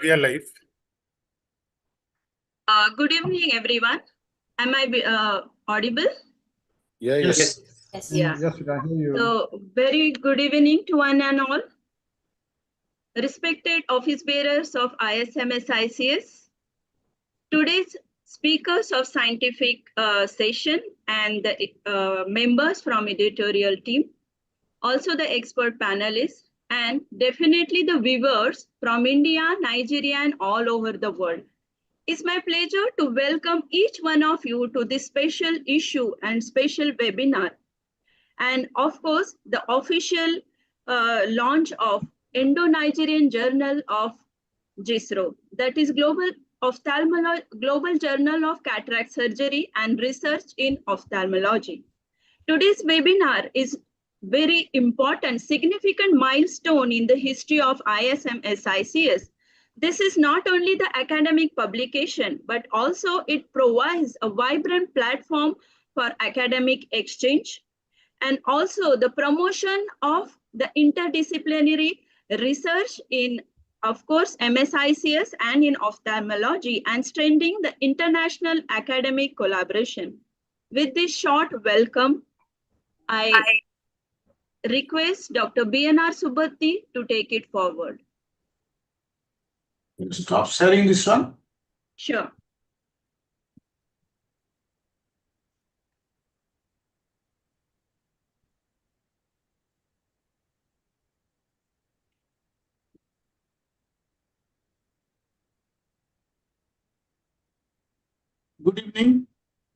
real life. Good evening, everyone. Am I audible? Yes. Yeah. Yes, we can hear you. So, very good evening to one and all. Respected office bearers of ISMSICS, today's speakers of scientific session and the members from editorial team, also the expert panelists, and definitely the viewers from India, Nigeria, and all over the world. It's my pleasure to welcome each one of you to this special issue and special webinar. And of course, the official launch of Indo-Nigerian Journal of GISRO, that is Global Journal of Cataract Surgery and Research in Ophthalmology. Today's webinar is very important, significant milestone in the history of ISMSICS. This is not only the academic publication, but also it provides a vibrant platform for academic exchange and also the promotion of the interdisciplinary research in, of course, MSICS and in ophthalmology and strengthening the international academic collaboration. With this short welcome, I request Dr. BNR Subhati to take it forward. Stop sharing this one. Sure. Good evening,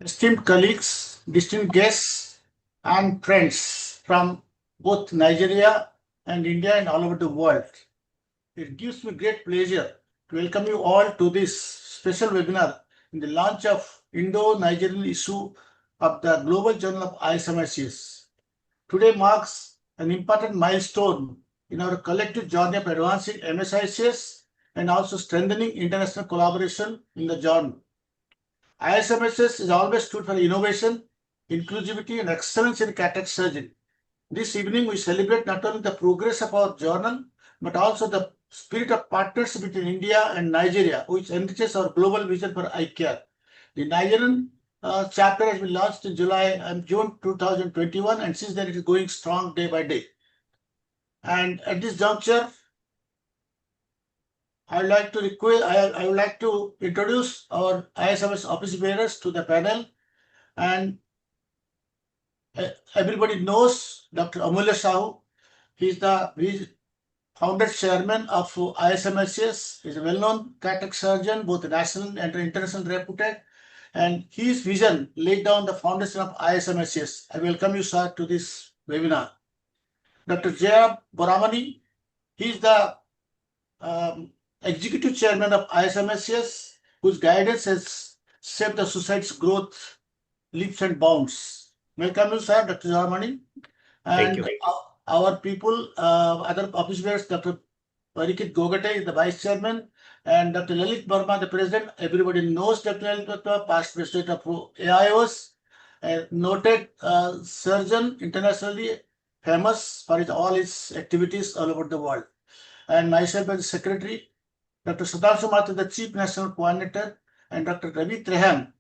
esteemed colleagues, distinguished guests, and friends from both Nigeria and India and all over the world. It gives me great pleasure to welcome you all to this special webinar in the launch of Indo-Nigerian issue of the Global Journal of ISMSICS. Today marks an important milestone in our collective journey of advancing MSICS and also strengthening international collaboration in the journal. ISMSS is always stood for innovation, inclusivity, and excellence in cataract surgery. This evening, we celebrate not only the progress of our journal, but also the spirit of partnership between India and Nigeria, which enriches our global vision for eye care. The Nigerian chapter has been launched in June 2021, and since then it is going strong day by day. And at this juncture, I would like to introduce our ISMS office bearers to the panel, and everybody knows Dr. Amulya Sahu. He's the founder chairman of ISMSICS. He's a well-known cataract surgeon, both national and international reputed, and his vision laid down the foundation of ISMSICS. I welcome you, sir, to this webinar. Dr. Jayab Boramani, he's the executive chairman of ISMSICS, whose guidance has shaped the society's growth leaps and bounds. Welcome you, sir, Dr. Boramani. And Thank you. Our people, other office bearers, Dr. Parikit Gogate is the vice chairman, and Dr. Lalit Verma, the president. Everybody knows Dr. Lalit Verma, past president of AIOS, a noted surgeon, internationally famous for all his activities all over the world. And myself as secretary, Dr. Sudhanshu Mathur, the chief national coordinator, and Dr. Ravi Trehan,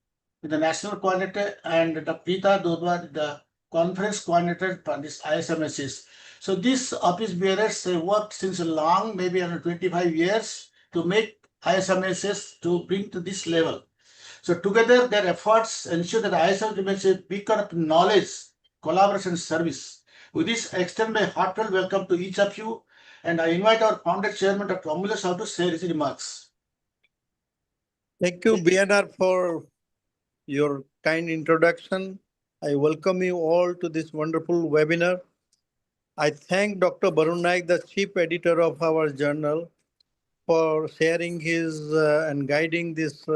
the national coordinator, and Dr. Preeta Dodwa, the conference coordinator for this ISMSICS. So these office bearers have worked since long, maybe around 25 years, to make ISMSICS to bring to this level. So together their efforts ensure that ISM remains a beacon of knowledge, collaboration, and service. With this, I extend my heartfelt welcome to each of you, and I invite our founder chairman, Dr. Amulya Sahu, to share his remarks. Thank you, BNR, for your kind introduction. I welcome you all to this wonderful webinar. I thank Dr. Barun Naik, the chief editor of our journal, for sharing his and guiding this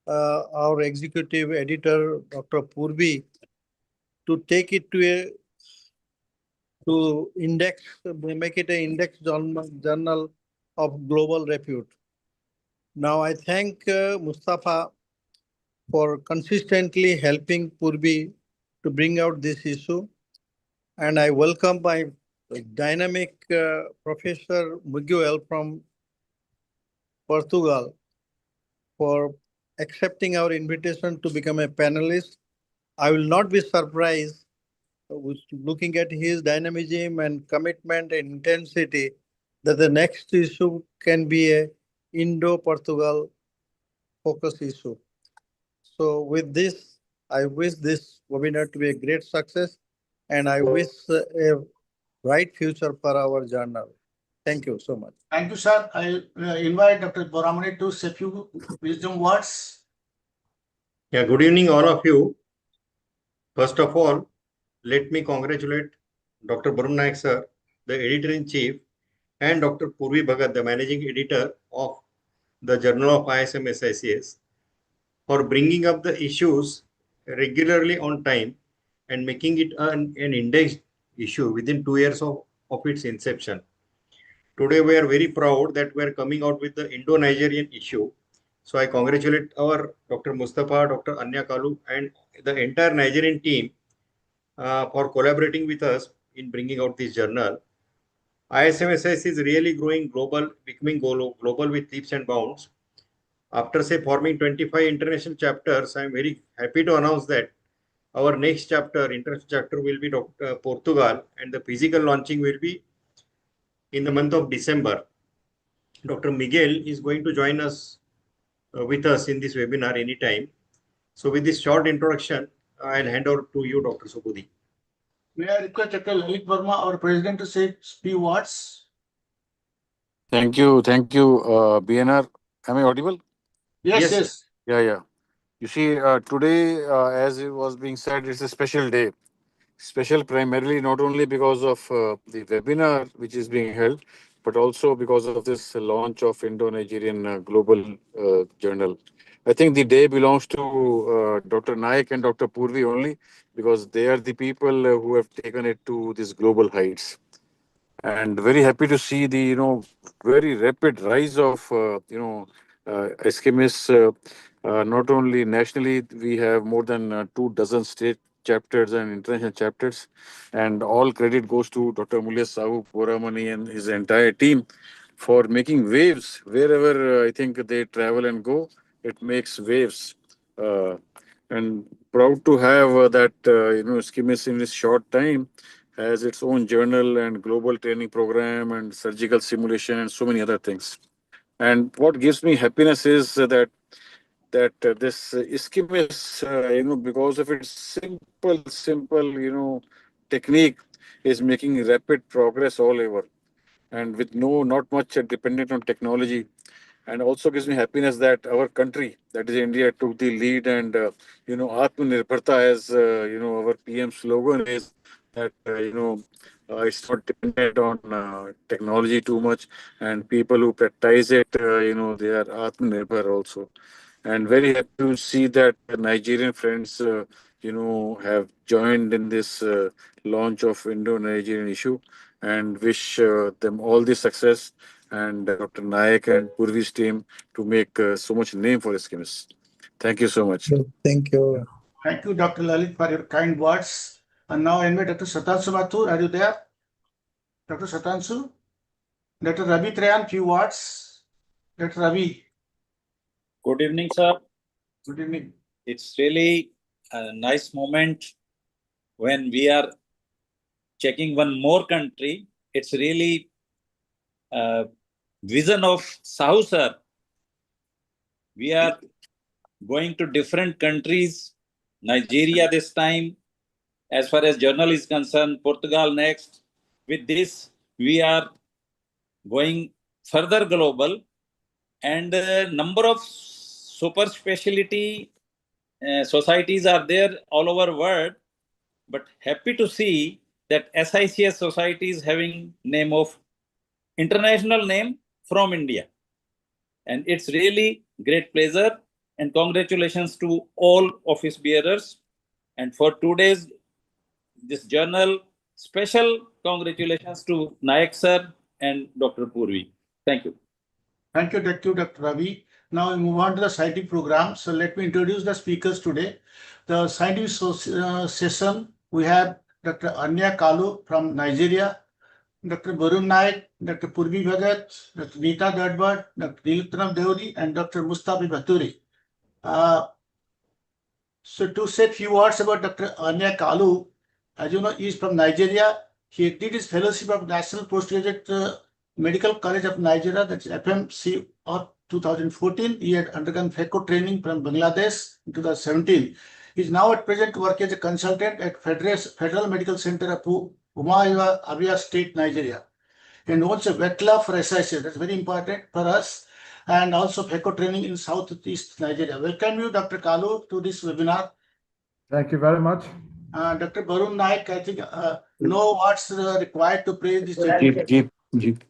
our executive editor, Dr. Purvi, to take it to index, make it an index journal of global repute. Now I thank Mustafa for consistently helping Purvi to bring out this issue. And I welcome my dynamic Professor Miguel from Portugal, for accepting our invitation to become a panelist. I will not be surprised looking at his dynamism and commitment and intensity that the next issue can be a Indo-Portugal focus issue. So with this, I wish this webinar to be a great success and I wish a bright future for our journal. Thank you so much. Thank you, sir. I invite Dr. Boramani to say a few wisdom words. Yeah, good evening, all of you. First of all, let me congratulate Dr. Barun Naik sir, the editor-in-chief, and Dr. Purvi Bhagat, the managing editor of the Journal of ISMSICS, for bringing up the issues regularly on time and making it an indexed issue within 2 years of its inception. Today, we are very proud that we are coming out with the Indo-Nigerian issue. So I congratulate our Dr. Mustafa, Dr. Anya Kalu, and the entire Nigerian team for collaborating with us in bringing out this journal. ISMSIS is really growing global, becoming global with leaps and bounds. After forming 25 international chapters, I am very happy to announce that our next chapter, international chapter, will be Portugal, and the physical launching will be in the month of December. Dr. Miguel is going to join us with us in this webinar anytime. So with this short introduction, I'll hand over to you, Dr. Subudhi. May I request Dr. Lalit Verma, our president, to say few words? Thank you, BNR. Am I audible? Yes. Yeah. You see, today, as it was being said, it's a special day. Special primarily not only because of the webinar which is being held, but also because of this launch of Indo-Nigerian Global Journal. I think the day belongs to Dr. Naik and Dr. Purvi only, because they are the people who have taken it to these global heights. And very happy to see the very rapid rise of ISMSICS. Not only nationally, we have more than 24 state chapters and international chapters, and all credit goes to Dr. Mulya Sahu Poramani and his entire team for making waves wherever I think they travel and go. It makes waves, and proud to have that ISMSICS in this short time has its own journal and global training program and surgical simulation and so many other things. And what gives me happiness is that this ISMSICS, because of its simple, technique, is making rapid progress all over, and with not much dependent on technology. And also gives me happiness that our country, that is India, took the lead, and Atmanirbharta, as our PM slogan is that it's not dependent on technology too much, and people who practice it, they are Atmanirbhar also. And very happy to see that the Nigerian friends, have joined in this launch of Indo-Nigerian issue, and wish them all the success, and Dr. Naik and Purvi's team to make so much name for ISMSICS. Thank you so much. Thank you. Thank you, Dr. Lalit, for your kind words. And now I invite Dr. Satansu Mathur. Are you there? Dr. Satansu? Dr. Ravi Trayan, few words. Dr. Ravi. Good evening, sir. Good evening. It's really a nice moment when we are checking one more country. It's really a vision of Sahu, sir. We are going to different countries, Nigeria this time, as far as journal is concerned, Portugal next. With this, we are going further global, and number of super specialty societies are there all over world, but happy to see that SICS society is having name of international name from India, and it's really great pleasure and congratulations to all office bearers. And for today's this journal, special congratulations to Naik sir and Dr. Purvi. Thank you. Thank you, Dr. Ravi. Now we move on to the scientific program. So let me introduce the speakers today. The scientific session, we have Dr. Anya Kalu from Nigeria, Dr. Barun Naik, Dr. Purvi Bhagat, Dr. Neeta Gadbad, Dr. Nilutram Deori, and Dr. Mustafi Baturi. So to say a few words about Dr. Anya Kalu, as you know, he is from Nigeria. He did his fellowship of National Postgraduate Medical College of Nigeria, that's FMC, of 2014. He had undergone FECO training from Bangladesh in 2017. He is now at present working as a consultant at Federal Medical Center of Umuahia, Abia State, Nigeria. And also VETLA for SIC, that's very important for us. And also FECO training in Southeast Nigeria. Welcome you, Dr. Kalu, to this webinar. Thank you very much. Dr. Barun Naik, I think know what's required to praise this. Jeep.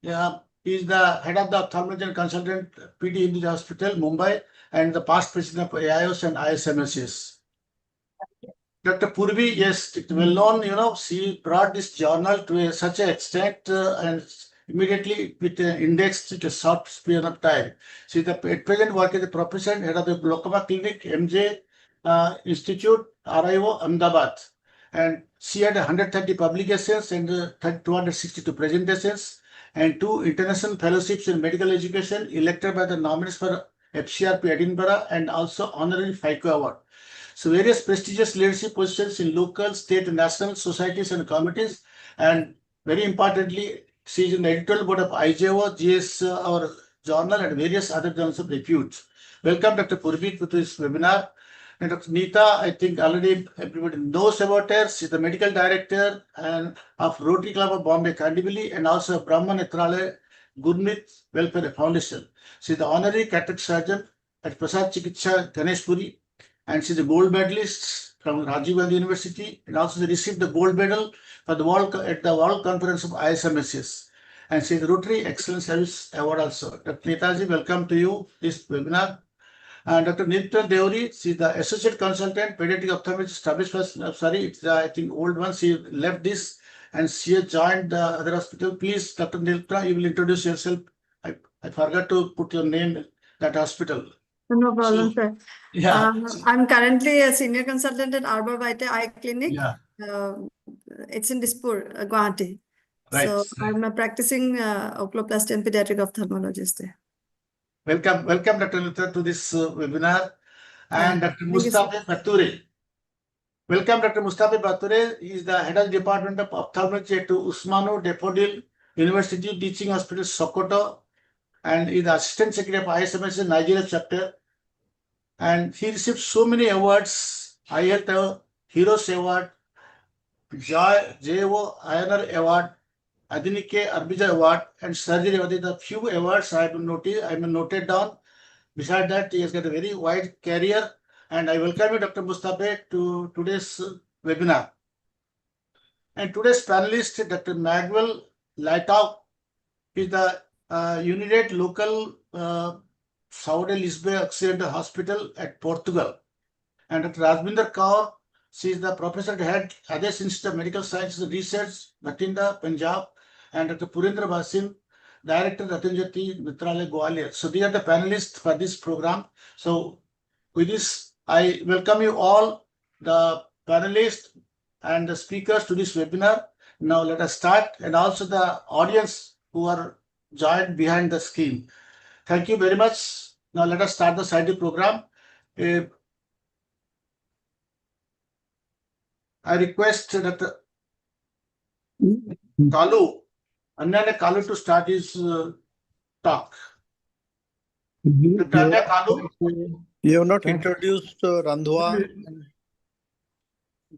Yeah, he is the head of the ophthalmology and consultant PD Indo Hospital, Mumbai, and the past president of AIOS and ISMSICS. Dr. Purvi, yes, it's well known, you know, she brought this journal to such an extent and immediately with indexed to a short span of time. She is at present working as a professor and head of the glaucoma clinic, MJ Institute, RIO, Ahmedabad. And she had 130 publications and 262 presentations and 2 international fellowships in medical education elected by the nominees for FCRP Edinburgh and also honorary FICO award. So various prestigious leadership positions in local, state, and national societies and committees. And very importantly, she is in the editorial board of IJO, GS, our journal, and various other journals of repute. Welcome, Dr. Purvi, to this webinar. And Dr. Neeta, I think already everybody knows about her. She's the medical director and of Rotary Club of Bombay, Kandivali, and also Brahma Netralaya Gurmeet Welfare Foundation. She's the honorary cataract surgeon at Prasad Chikitsa Ganeshpuri, and she's a gold medalist from Rajiv Gandhi University, and also she received the gold medal for the World Conference of ISMSICS. And she's the Rotary Excellence Service Award also. Dr. Neetaji, welcome to you this webinar. And Dr. Nilutram Deori, she's the associate consultant, pediatric ophthalmologist established first. Sorry, it's I think old one. She left this and she has joined the other hospital. Please, Dr. Nilutram, you will introduce yourself. I forgot to put your name in that hospital. No problem, sir. Yeah. I'm currently a senior consultant at Arbor Vitae Eye Clinic. Yeah. It's in Dispur, Guwahati. Right. So I'm a practicing oculoplasty and pediatric ophthalmologist there. Welcome, Dr. Nilutram, to this webinar. And Dr. Thank you, sir. Mustafi Baturi. Welcome, Dr. Mustafi Baturi. He is the head of the Department of Ophthalmology at Usmanu Daffodil University Teaching Hospital, Sokoto, and is the assistant secretary of ISMS Nigeria chapter. And he received so many awards: IHEalth Heroes Award, JO Ioner Award, Adinike Arbija Award, and Surgery Award. The few awards I have noted down. Besides that, he has got a very wide career. And I welcome you, Dr. Mustafa, to today's webinar. And today's panelist, Dr. Magwell Lightau, is the Unidade Local Saúde Lisboa Occidental Hospital at Portugal. And Dr. Rajbinder Kaur, she is the professor at head Adesh Institute of Medical Sciences and Research, Bathinda, Punjab. And Dr. Purendra Basin, Director, Ratanjati Mitrale, Gwalior. So these are the panelists for this program. So with this, I welcome you all, the panelists and the speakers to this webinar. Now let us start, and also the audience who are joined behind the screen. Thank you very much. Now let us start the scientific program. I request Dr. Kalu, Anya Kalu, to start his talk. Dr. Anya Kalu. You have not Thank you. introduced Randhua.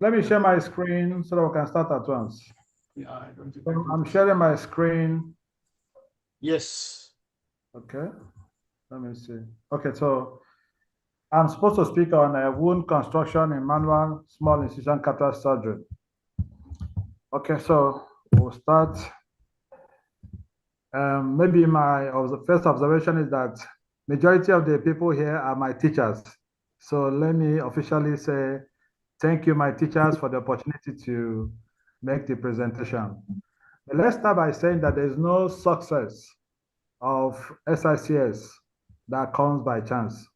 Let me share my screen so that we can start at once. Yeah, I don't think So I'm sharing my screen. Yes. Okay. Let me see. Okay, so I'm supposed to speak on wound construction in manual small incision cataract surgery. Okay, so we'll start. Maybe my first observation is that majority of the people here are my teachers. So let me officially say thank you, my teachers, for the opportunity to make the presentation. But let's start by saying that there is no success of SICS that comes by chance.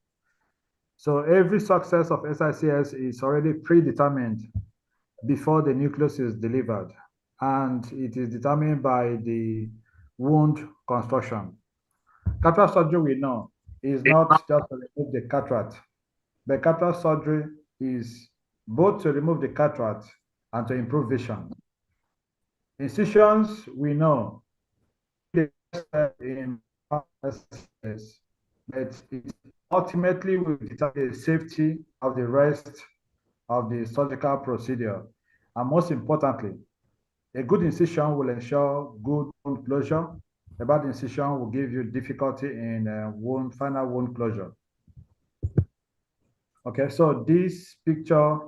So every success of SICS is already predetermined before the nucleus is delivered. and it is determined by the wound construction. Cataract surgery, we know, is not just to remove the cataract, but cataract surgery is both to remove the cataract and to improve vision. Incisions, we know, in process, but it ultimately will determine the safety of the rest of the surgical procedure. And most importantly, a good incision will ensure good wound closure. A bad incision will give you difficulty in final wound closure. Okay, so this picture,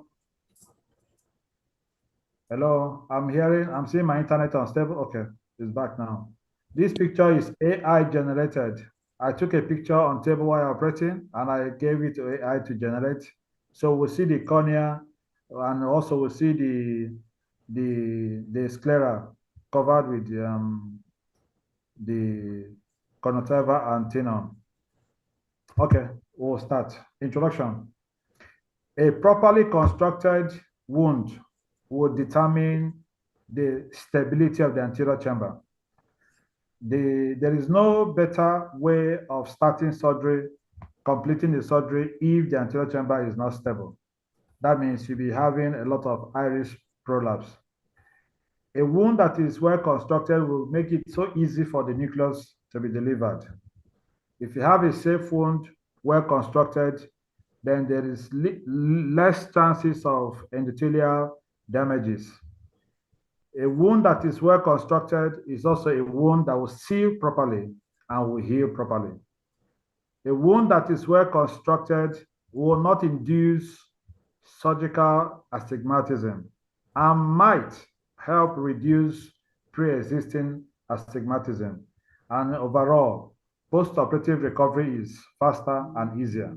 hello, I'm seeing my internet unstable. Okay, it's back now. This picture is AI generated. I took a picture on table while operating and I gave it to AI to generate. So we'll see the cornea and also we'll see the sclera covered with the conjunctiva and tenon. Okay, we'll start. Introduction. A properly constructed wound will determine the stability of the anterior chamber. There is no better way of starting surgery, completing the surgery if the anterior chamber is not stable. That means you'll be having a lot of iris prolapse. A wound that is well constructed will make it so easy for the nucleus to be delivered. If you have a safe wound, well constructed, then there is less chances of endothelial damages. A wound that is well constructed is also a wound that will seal properly and will heal properly. A wound that is well constructed will not induce surgical astigmatism and might help reduce pre-existing astigmatism. And overall, post-operative recovery is faster and easier.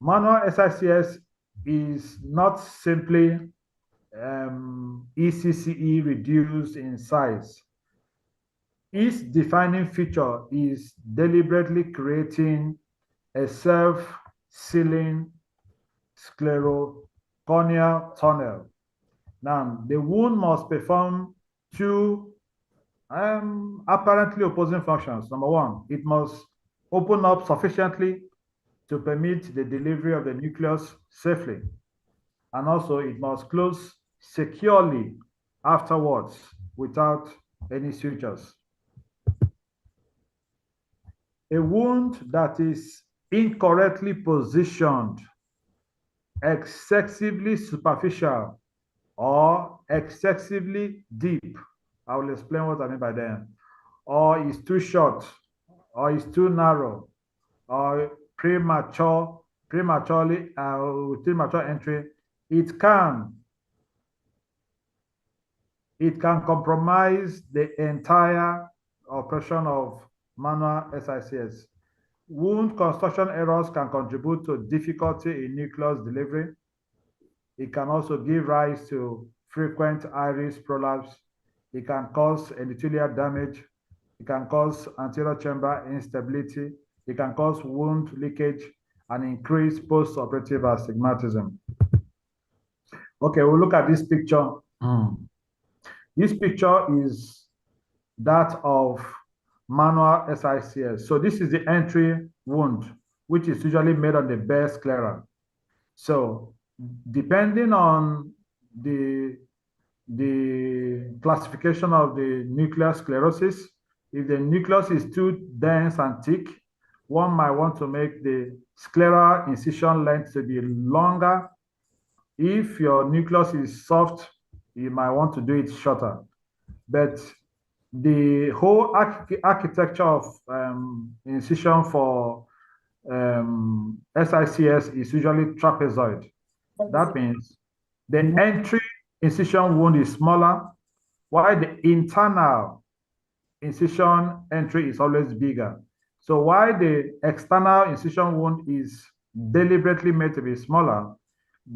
Manual SICS is not simply ECCE reduced in size. Its defining feature is deliberately creating a self-sealing sclerocorneal tunnel. Now, the wound must perform two apparently opposing functions. Number one, it must open up sufficiently to permit the delivery of the nucleus safely. And also it must close securely afterwards without any sutures. A wound that is incorrectly positioned, excessively superficial, or excessively deep, I will explain what I mean by that, or is too short, or is too narrow, or premature entry, it can compromise the entire operation of manual SICS. Wound construction errors can contribute to difficulty in nucleus delivery. It can also give rise to frequent iris prolapse. It can cause endothelial damage. It can cause anterior chamber instability. It can cause wound leakage and increase post-operative astigmatism. Okay, we'll look at this picture. This picture is that of manual SICS. So this is the entry wound, which is usually made on the bare sclera. So depending on the classification of the nuclear sclerosis, if the nucleus is too dense and thick, one might want to make the scleral incision length to be longer. If your nucleus is soft, you might want to do it shorter. But the whole architecture of incision for SICS is usually trapezoid. That means the entry incision wound is smaller, while the internal incision entry is always bigger. So while the external incision wound is deliberately made to be smaller,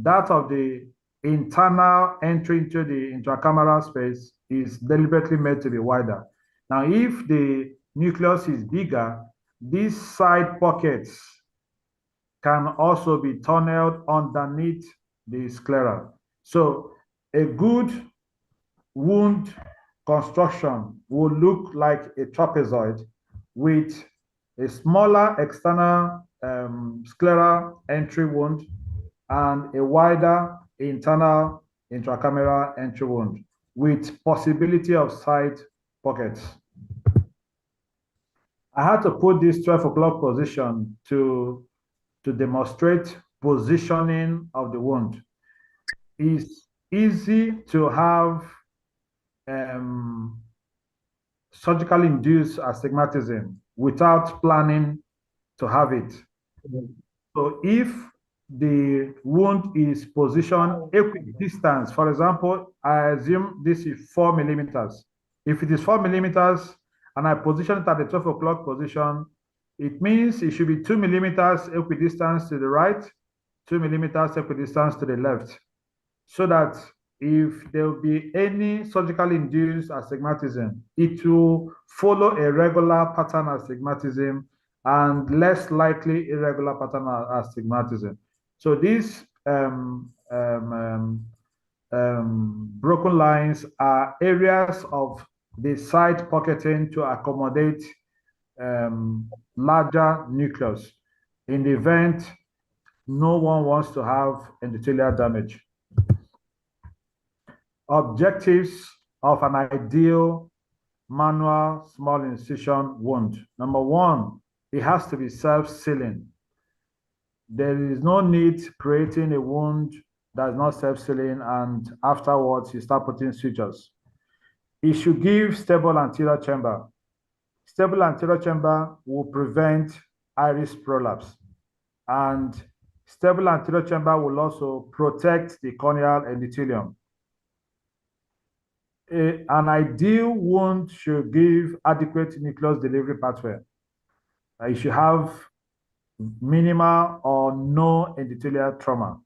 that of the internal entry into the intracameral space is deliberately made to be wider. Now, if the nucleus is bigger, these side pockets can also be tunneled underneath the sclera. So A good wound construction will look like a trapezoid with a smaller external scleral entry wound and a wider internal intracameral entry wound with possibility of side pockets. I had to put this 12 o'clock position to demonstrate positioning of the wound. It's easy to have surgically induced astigmatism without planning to have it. So if the wound is positioned equidistant, for example, I assume this is 4 millimeters. If it is 4 millimeters and I position it at the 12 o'clock position, it means it should be 2 millimeters equidistance to the right, 2 millimeters equidistance to the left, so that if there will be any surgically induced astigmatism, it will follow a regular pattern astigmatism and less likely irregular pattern astigmatism. So these broken lines are areas of the side pocketing to accommodate larger nucleus in the event no one wants to have endothelial damage. Objectives of an ideal manual small incision wound. Number one, it has to be self-sealing. There is no need creating a wound that's not self-sealing and afterwards you start putting sutures. It should give stable anterior chamber. Stable anterior chamber will prevent iris prolapse, and stable anterior chamber will also protect the corneal endothelium. An ideal wound should give adequate nucleus delivery pathway. It should have minimal or no endothelial trauma.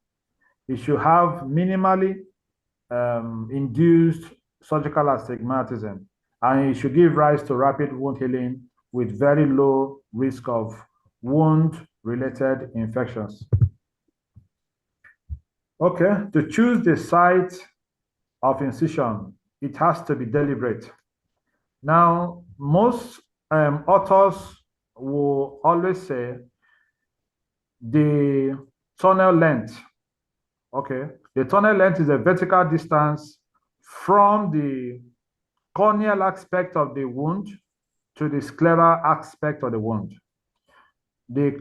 It should have minimally induced surgical astigmatism, and it should give rise to rapid wound healing with very low risk of wound-related infections. Okay, to choose the site of incision, it has to be deliberate. Now, most authors will always say the tunnel length. Okay, the tunnel length is a vertical distance from the corneal aspect of the wound to the scleral aspect of the wound. The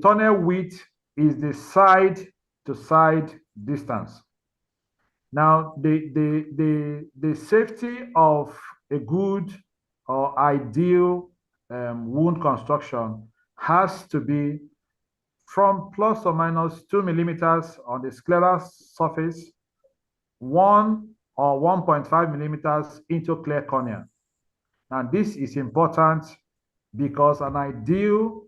tunnel width is the side to side distance. Now, the safety of a good or ideal wound construction has to be from plus or minus 2 millimeters on the scleral surface, 1 or 1.5 millimeters into clear cornea. And this is important because an ideal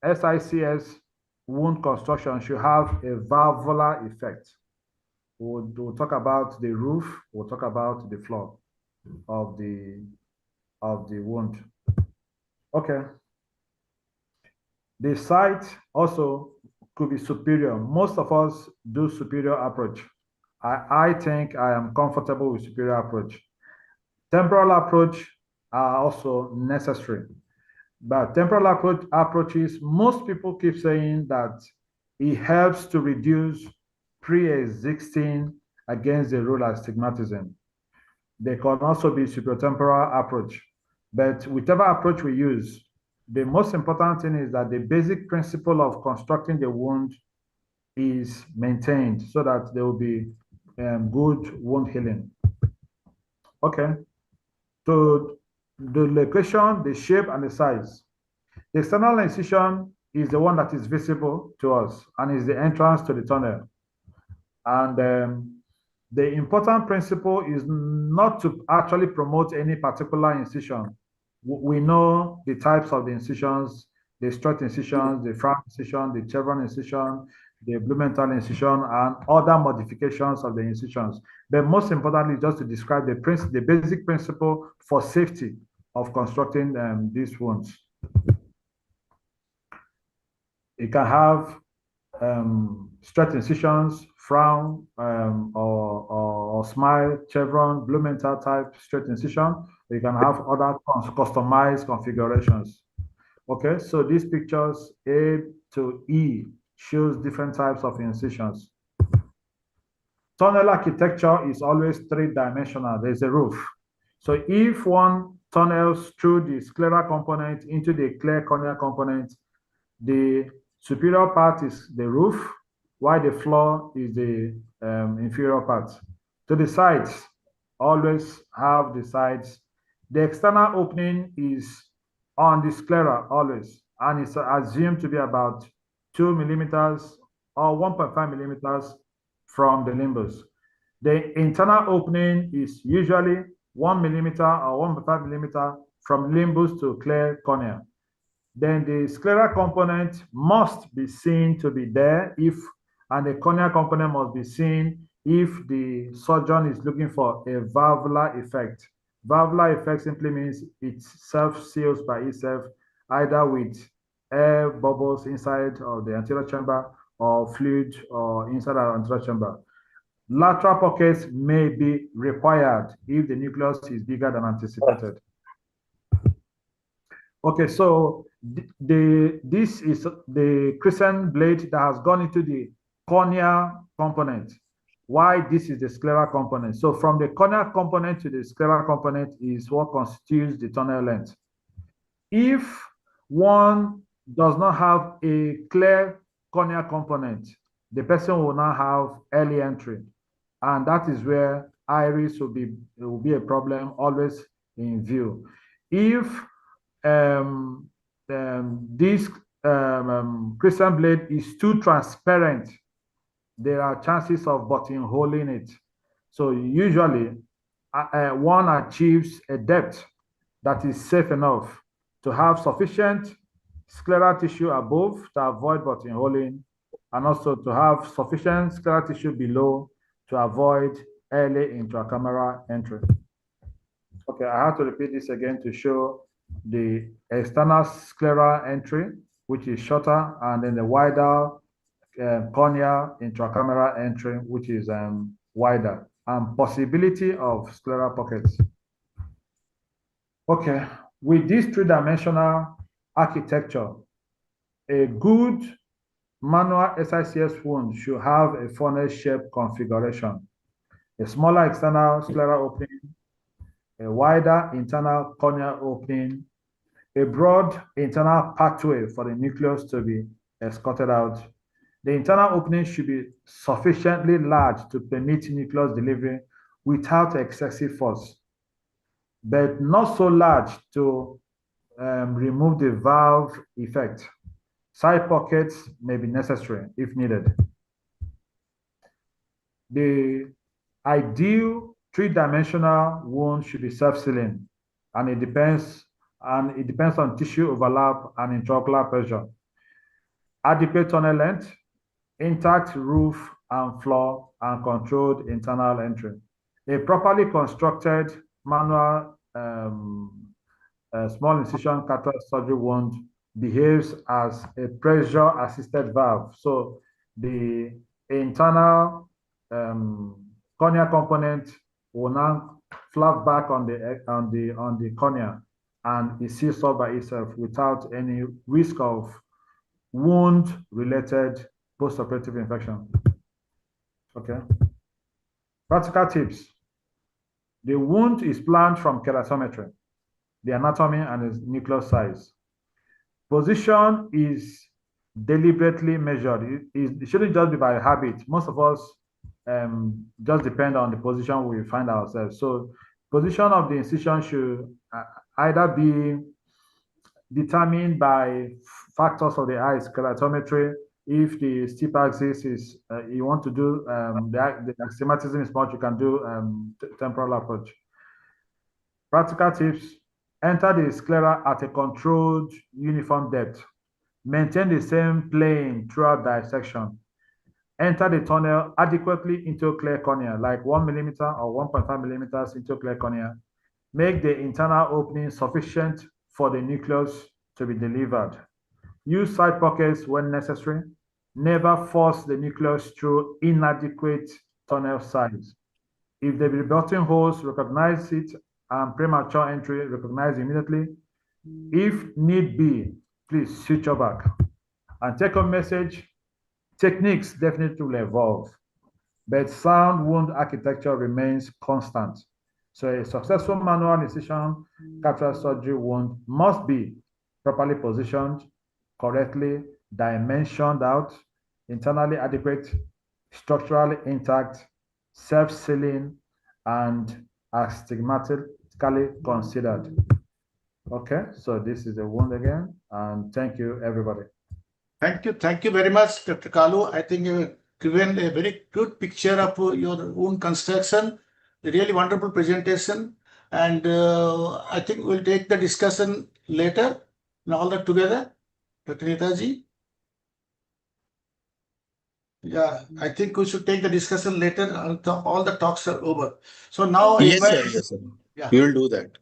SICS wound construction should have a valvular effect. We'll talk about the roof, we'll talk about the floor of the wound. Okay. The site also could be superior. Most of us do superior approach. I think I am comfortable with superior approach. Temporal approach are also necessary. But temporal approaches, most people keep saying that it helps to reduce pre-existing against the rule astigmatism. They can also be supratemporal approach. But whichever approach we use, the most important thing is that the basic principle of constructing the wound is maintained so that there will be good wound healing. Okay. So the location, the shape, and the size. The external incision is the one that is visible to us and is the entrance to the tunnel. And the important principle is not to actually promote any particular incision. We know the types of the incisions, the strut incisions, the frown incision, the chevron incision, the Blumenthal incision, and other modifications of the incisions. But most importantly, just to describe the basic principle for safety of constructing these wounds. It can have straight incisions, frown, or smile, chevron, Blumenthal type straight incision. You can have other customized configurations. Okay, so these pictures A to E shows different types of incisions. Tunnel architecture is always three-dimensional. There's a roof. So if one tunnels through the scleral component into the clear corneal component, the superior part is the roof, while the floor is the inferior part. To the sides, always have the sides. The external opening is on the sclera always, and it's assumed to be about 2 millimeters or 1.5 millimeters from the limbus. The internal opening is usually 1 millimeter or 1.5 millimeter from limbus to clear cornea. Then the scleral component must be seen to be there and the corneal component must be seen if the surgeon is looking for a valvular effect. Valvular effect simply means it self-seals by itself, either with air bubbles inside of the anterior chamber or fluid or inside our anterior chamber. Lateral pockets may be required if the nucleus is bigger than anticipated. Okay, so this is the crescent blade that has gone into the cornea component. Why this is the scleral component? So from the cornea component to the scleral component is what constitutes the tunnel length. If one does not have a clear cornea component, the person will not have early entry, and that is where iris will be a problem always in view. If this crescent blade is too transparent, there are chances of buttonholing it. So usually one achieves a depth that is safe enough to have sufficient scleral tissue above to avoid buttonholing, and also to have sufficient scleral tissue below to avoid early intracameral entry. Okay, I have to repeat this again to show the external scleral entry, which is shorter, and then the wider cornea intracameral entry, which is wider, and possibility of scleral pockets. Okay, with this three-dimensional architecture, a good manual SICS wound should have a funnel-shaped configuration, a smaller external scleral opening, a wider internal corneal opening, a broad internal pathway for the nucleus to be escorted out. The internal opening should be sufficiently large to permit nucleus delivery without excessive force, but not so large to remove the valve effect. Side pockets may be necessary if needed. The ideal three-dimensional wound should be self-sealing, and it depends on tissue overlap and intraocular pressure. Adequate tunnel length, intact roof and floor, and controlled internal entry. A properly constructed manual small incision cataract surgery wound behaves as a pressure-assisted valve. So the internal cornea component will now flap back on the cornea, and it seals up by itself without any risk of wound-related post-operative infection. Okay. Practical tips. The wound is planned from keratometry, the anatomy and its nucleus size. Position is deliberately measured. It shouldn't just be by habit. Most of us just depend on the position we find ourselves. So position of the incision should either be determined by factors of the eyes, keratometry. If the steep axis is, you want to do the astigmatism is much, you can do temporal approach. Practical tips: enter the sclera at a controlled, uniform depth. Maintain the same plane throughout dissection. Enter the tunnel adequately into clear cornea, like 1 millimeter or 1.5 millimeters into clear cornea. Make the internal opening sufficient for the nucleus to be delivered. Use side pockets when necessary. Never force the nucleus through inadequate tunnel size. If the rebuilding holes, recognize it, and premature entry, recognize immediately. If need be, please switch your back. And take-home message, techniques definitely will evolve, but sound wound architecture remains constant. So a successful manual incision cataract surgery wound must be properly positioned, correctly dimensioned out, internally adequate, structurally intact, self-sealing, and astigmatically considered. Okay, so this is the wound again, and thank you, everybody. Thank you very much, Dr. Kalu. I think you given a very good picture of your own construction, a really wonderful presentation, and I think we'll take the discussion later and all that together. Dr. Netaji? Yeah, I think we should take the discussion later until all the talks are over. So now I Yes, invite, sir. Yes, sir. yeah, We will do that.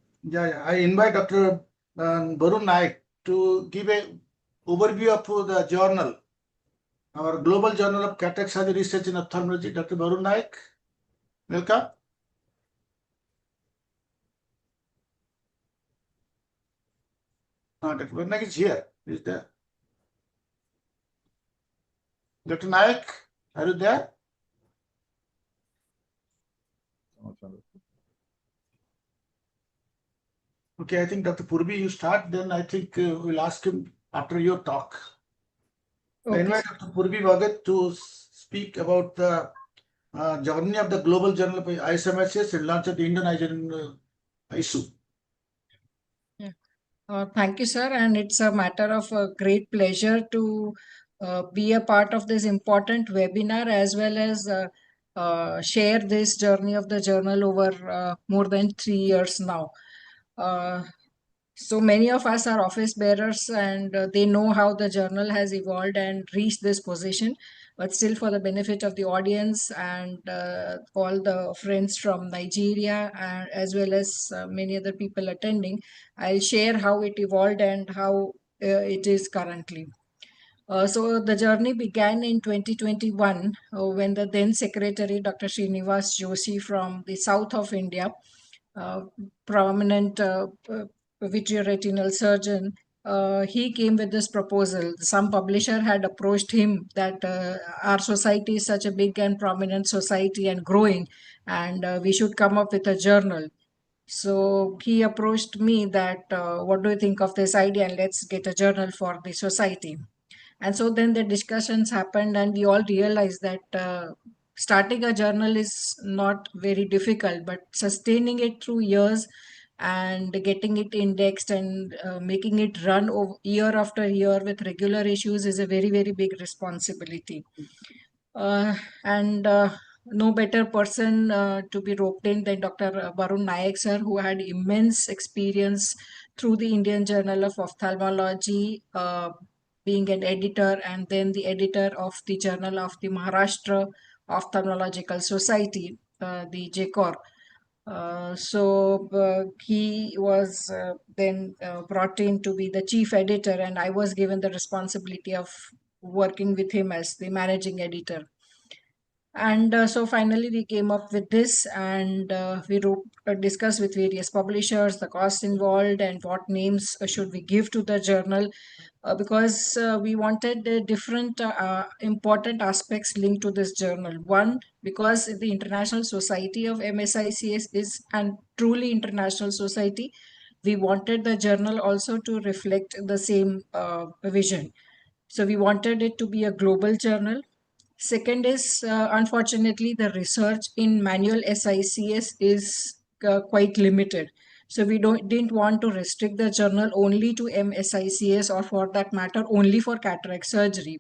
I invite Dr. Barun Naik to give a overview of the journal, our Global Journal of Cataract Surgery Research in Ophthalmology. Dr. Barun Naik, welcome. Dr. Barun Naik is here. Is there? Dr. Naik, are you there? Okay, I think Dr. Purvi, you start, then I think we'll ask him after your talk. I invite Dr. Purvi Bhagat to speak about the journey of the Global Journal of ISMSICS and launch of the Indo-Nigerian issue. Thank you, sir. And it's a matter of great pleasure to be a part of this important webinar as well as share this journey of the journal over more than 3 years now. So many of us are office bearers and they know how the journal has evolved and reached this position. But still, for the benefit of the audience and all the friends from Nigeria, as well as many other people attending, I'll share how it evolved and how it is currently. So the journey began in 2021 when the then Secretary, Dr. Srinivas Joshi from the south of India, prominent vitreoretinal surgeon, he came with this proposal. Some publisher had approached him that our society is such a big and prominent society and growing, and we should come up with a journal. So he approached me that, what do you think of this idea? And let's get a journal for the society. And so then the discussions happened, and we all realized that starting a journal is not very difficult, but sustaining it through years and getting it indexed and making it run over year after year with regular issues is a very, very big responsibility. And no better person to be roped in than Dr. Barun Naik, sir, who had immense experience through the Indian Journal of Ophthalmology, being an editor and then the editor of the Journal of the Maharashtra Ophthalmological Society, the JCOR. So he was then brought in to be the chief editor, and I was given the responsibility of working with him as the managing editor. And so finally we came up with this, and we discussed with various publishers the cost involved and what names should we give to the journal, because we wanted different important aspects linked to this journal. One, because the International Society of MSICS is a truly international society, we wanted the journal also to reflect the same vision. So we wanted it to be a global journal. Second is, unfortunately, the research in manual SICS is quite limited. So we didn't want to restrict the journal only to MSICS, or for that matter, only for cataract surgery.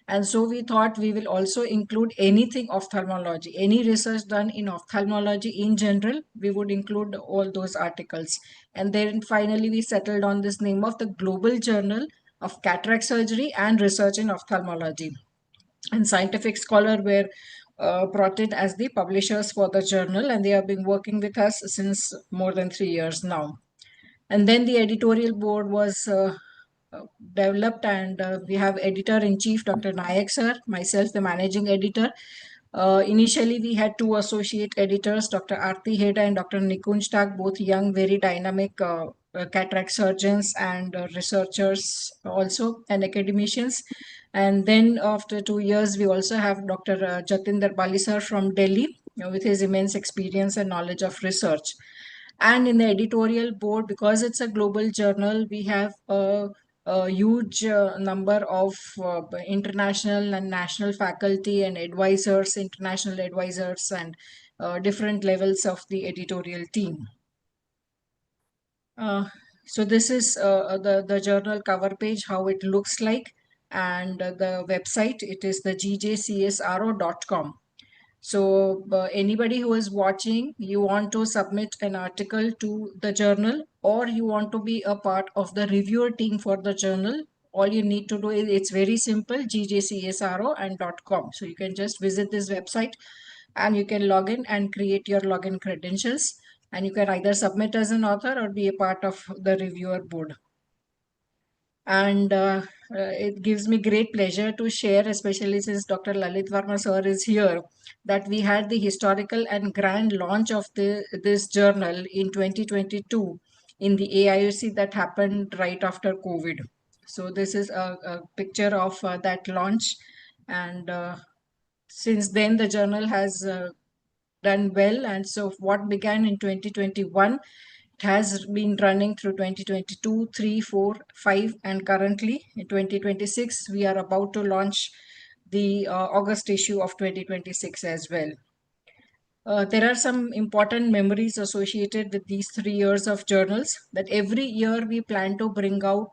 And so we thought we will also include anything ophthalmology, any research done in ophthalmology in general, we would include all those articles. And then finally, we settled on this name of the Global Journal of Cataract Surgery and Research in Ophthalmology. And Scientific Scholar were brought in as the publishers for the journal, and they have been working with us since more than 3 years now. And then the editorial board was developed, and we have editor-in-chief, Dr. Nayak sir, myself, the managing editor. Initially, we had two associate editors, Dr. Aarti Heda and Dr. Nikunj Tak, both young, very dynamic cataract surgeons and researchers also, and academicians. And then after 2 years, we also have Dr. Jatinder Bali sir from Delhi, with his immense experience and knowledge of research. And in the editorial board, because it's a global journal, we have a huge number of international and national faculty and advisors, international advisors, and different levels of the editorial team. So this is the journal cover page, how it looks like, and the website, it is the gjcsro.com. So anybody who is watching, you want to submit an article to the journal, or you want to be a part of the reviewer team for the journal, all you need to do is, it's very simple, gjcsro and .com. So you can just visit this website and you can log in and create your login credentials, and you can either submit as an author or be a part of the reviewer board. And it gives me great pleasure to share, especially since Dr. Lalit Verma sir is here, that we had the historical and grand launch of this journal in 2022 in the AIOC that happened right after COVID. So this is a picture of that launch, and since then the journal has done well. And so what began in 2021, it has been running through 2022, 3, 4, 5, and currently in 2026, we are about to launch the August issue of 2026 as well. There are some important memories associated with these 3 years of journals, that every year we plan to bring out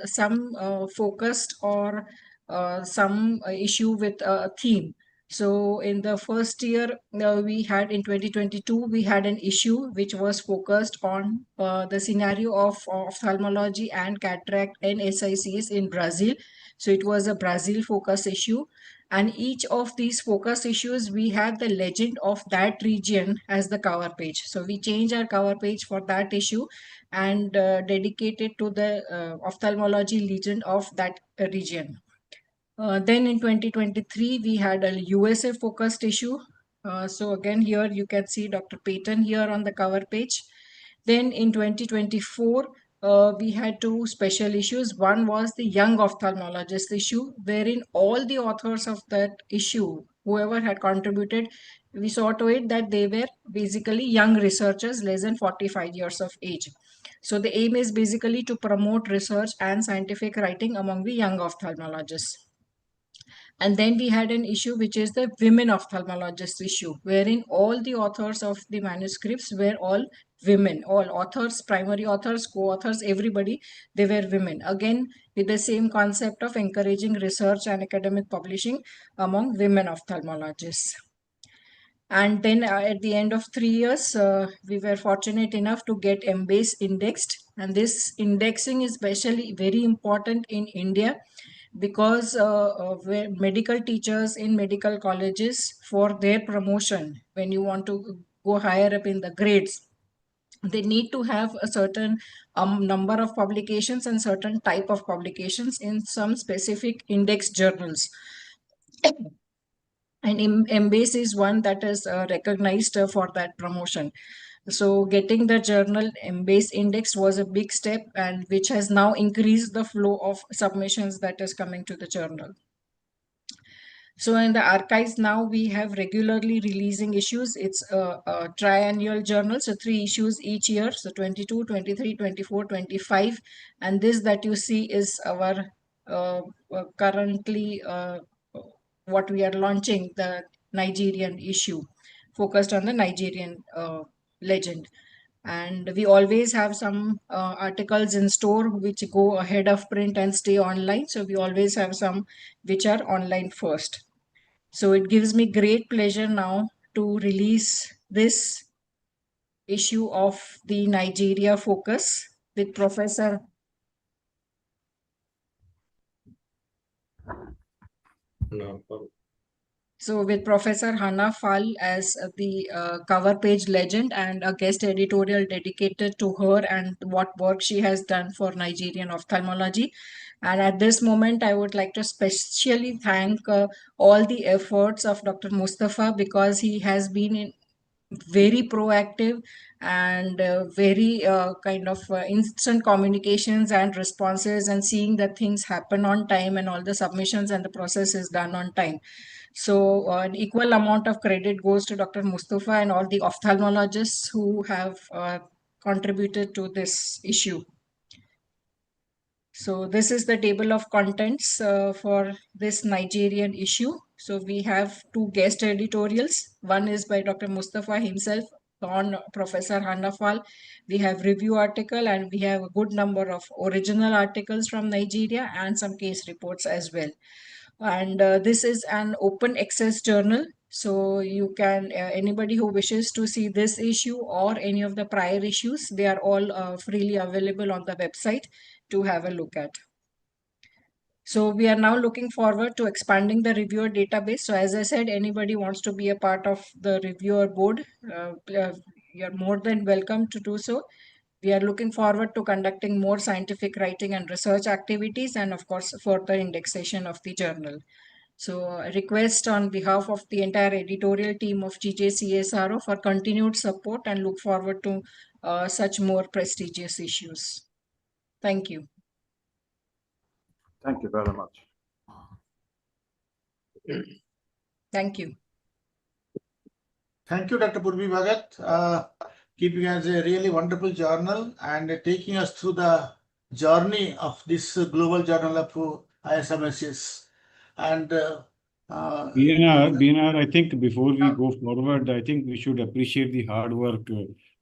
some focused or some issue with a theme. So in the first year, we had in 2022, we had an issue which was focused on the scenario of ophthalmology and cataract and SICs in Brazil. So it was a Brazil focus issue. And each of these focus issues, we had the legend of that region as the cover page. So we change our cover page for that issue and dedicate it to the ophthalmology legend of that region. Then in 2023, we had a USA focused issue. So again, here you can see Dr. Payton here on the cover page. Then in 2024, we had two special issues. One was the young ophthalmologist issue, wherein all the authors of that issue, whoever had contributed, we saw to it that they were basically young researchers less than 45 years of age. So the aim is basically to promote research and scientific writing among the young ophthalmologists. And then we had an issue which is the women ophthalmologists issue, wherein all the authors of the manuscripts were all women, all authors, primary authors, co-authors, everybody, they were women. Again, with the same concept of encouraging research and academic publishing among women ophthalmologists. And then at the end of 3 years, we were fortunate enough to get MBase indexed. And this indexing is especially very important in India, because medical teachers in medical colleges, for their promotion, when you want to go higher up in the grades, they need to have a certain number of publications and certain type of publications in some specific index journals. And MBase is one that is recognized for that promotion. So getting the journal MBase index was a big step, and which has now increased the flow of submissions that is coming to the journal. So in the archives now, we have regularly releasing issues. It's a triennial journal, so 3 issues each year. So 22, 23, 24, 25. And this that you see is our currently what we are launching, the Nigerian issue, focused on the Nigerian legend. And we always have some articles in store which go ahead of print and stay online. So we always have some which are online first. So it gives me great pleasure now to release this issue of the Nigeria focus with Professor. No. So with Professor Hannah Fall as the cover page legend and a guest editorial dedicated to her and what work she has done for Nigerian ophthalmology. And at this moment, I would like to specially thank all the efforts of Dr. Mustafa, because he has been very proactive and very kind of instant communications and responses, and seeing that things happen on time and all the submissions and the process is done on time. So an equal amount of credit goes to Dr. Mustafa and all the ophthalmologists who have contributed to this issue. So this is the table of contents for this Nigerian issue. So we have two guest editorials. One is by Dr. Mustafa himself on Professor Handafal. We have review article, and we have a good number of original articles from Nigeria and some case reports as well. And this is an open access journal. So you can, anybody who wishes to see this issue or any of the prior issues, they are all freely available on the website to have a look at. So we are now looking forward to expanding the reviewer database. So as I said, anybody wants to be a part of the reviewer board, you're more than welcome to do so. We are looking forward to conducting more scientific writing and research activities, and of course, further indexation of the journal. So a request on behalf of the entire editorial team of GJCSRO for continued support, and look forward to such more prestigious issues. Thank you. Thank you very much. Thank you. Thank you, Dr. Purvi Bhagat, keeping us a really wonderful journal and taking us through the journey of this global journal of ISMSICS. And BNR, I think before we go forward, I think we should appreciate the hard work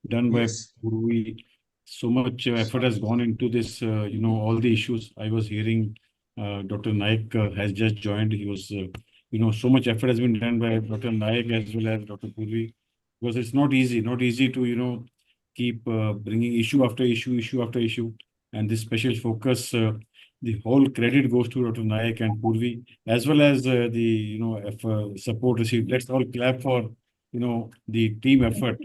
done by Yes. Purvi. So much effort has gone into this, all the issues. I was hearing Dr. Naik has just joined. He was, so much effort has been done by Dr. Naik as well as Dr. Purvi, because it's not easy to, keep bringing issue after issue, issue after issue. And this special focus, the whole credit goes to Dr. Naik and Purvi, as well as the support received. Let's all clap for the team effort.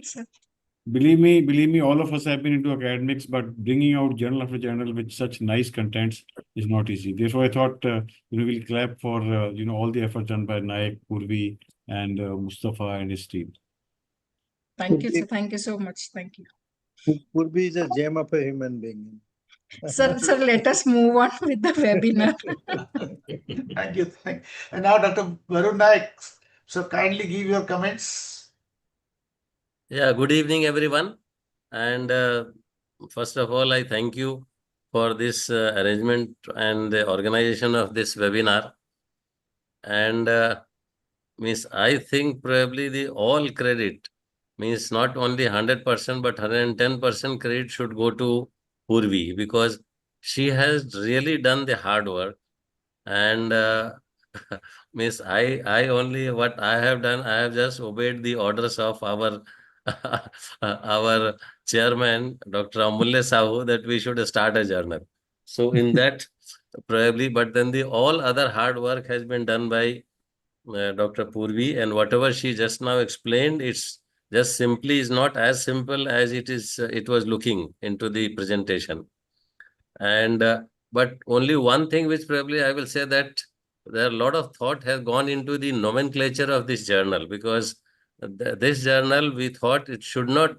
Believe me, all of us have been into academics, but bringing out journal after journal with such nice contents is not easy. Therefore, I thought we'll clap for all the effort done by Naik, Purvi, and Mustafa and his team. Thank you. So thank you so much. Thank you. Purvi is a gem of a human being. Sir, let us move on with the webinar. Thank you. And now, Dr. Varun Naik, so kindly give your comments. Yeah, good evening, everyone. And first of all, I thank you for this arrangement and the organization of this webinar. And I think probably the all credit means not only 100%, but 110% credit should go to Purvi, because she has really done the hard work. And I only, what I have done, I have just obeyed the orders of our our chairman, Dr. Amulya Sahu, that we should start a journal. So in that, probably, but then the all other hard work has been done by Dr. Purvi, and whatever she just now explained, it's just simply is not as simple as it is. It was looking into the presentation. And but only one thing which probably I will say, that there are a lot of thought has gone into the nomenclature of this journal, because this journal, we thought it should not,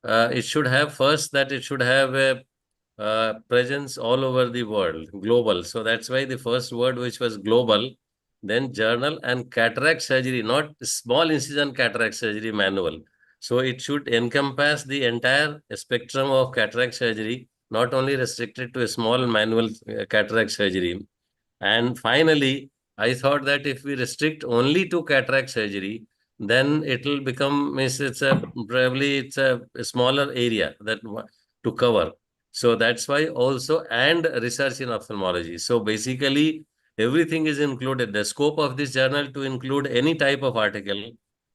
it should have first that it should have a presence all over the world, global. So that's why the first word, which was global, then journal, and cataract surgery, not small incision cataract surgery manual. So it should encompass the entire spectrum of cataract surgery, not only restricted to a small manual cataract surgery. And finally, I thought that if we restrict only to cataract surgery, then it will become, probably it's a smaller area that to cover. So that's why also, and research in ophthalmology. So basically, everything is included. The scope of this journal to include any type of article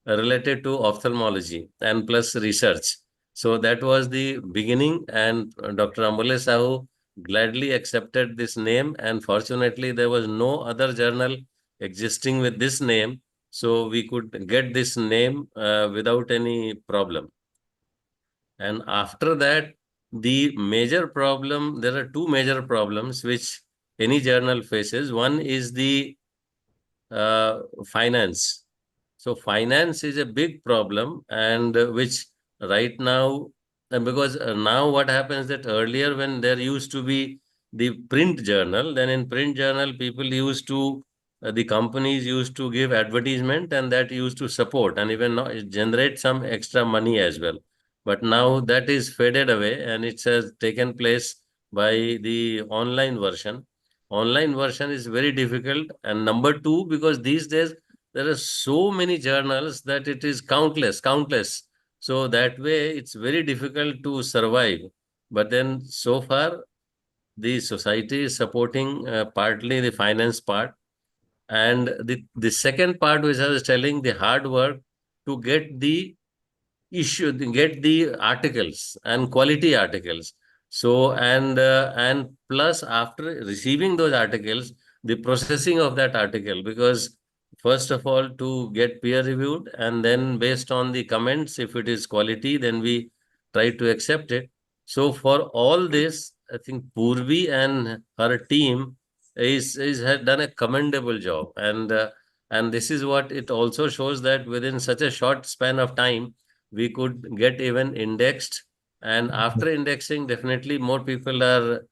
related to ophthalmology and plus research. So that was the beginning, and Dr. Amulya Sahu gladly accepted this name, and fortunately there was no other journal existing with this name. So we could get this name without any problem. And after that, the major problem, there are two major problems which any journal faces. One is the finance. So finance is a big problem, and which right now, and because now what happens that earlier when there used to be the print journal, then in print journal people used to, the companies used to give advertisement, and that used to support and even generate some extra money as well. But now that is faded away, and it has taken place by the online version. Online version is very difficult. And number two, because these days there are so many journals that it is countless. So that way it's very difficult to survive. But then so far, the society is supporting partly the finance part. And the second part, which I was telling, the hard work to get the get the articles and quality articles. So and plus after receiving those articles, the processing of that article, because first of all to get peer reviewed, and then based on the comments, if it is quality, then we try to accept it. So for all this, I think Purvi and her team is had done a commendable job. And this is what it also shows, that within such a short span of time we could get even indexed. And after indexing, definitely more people are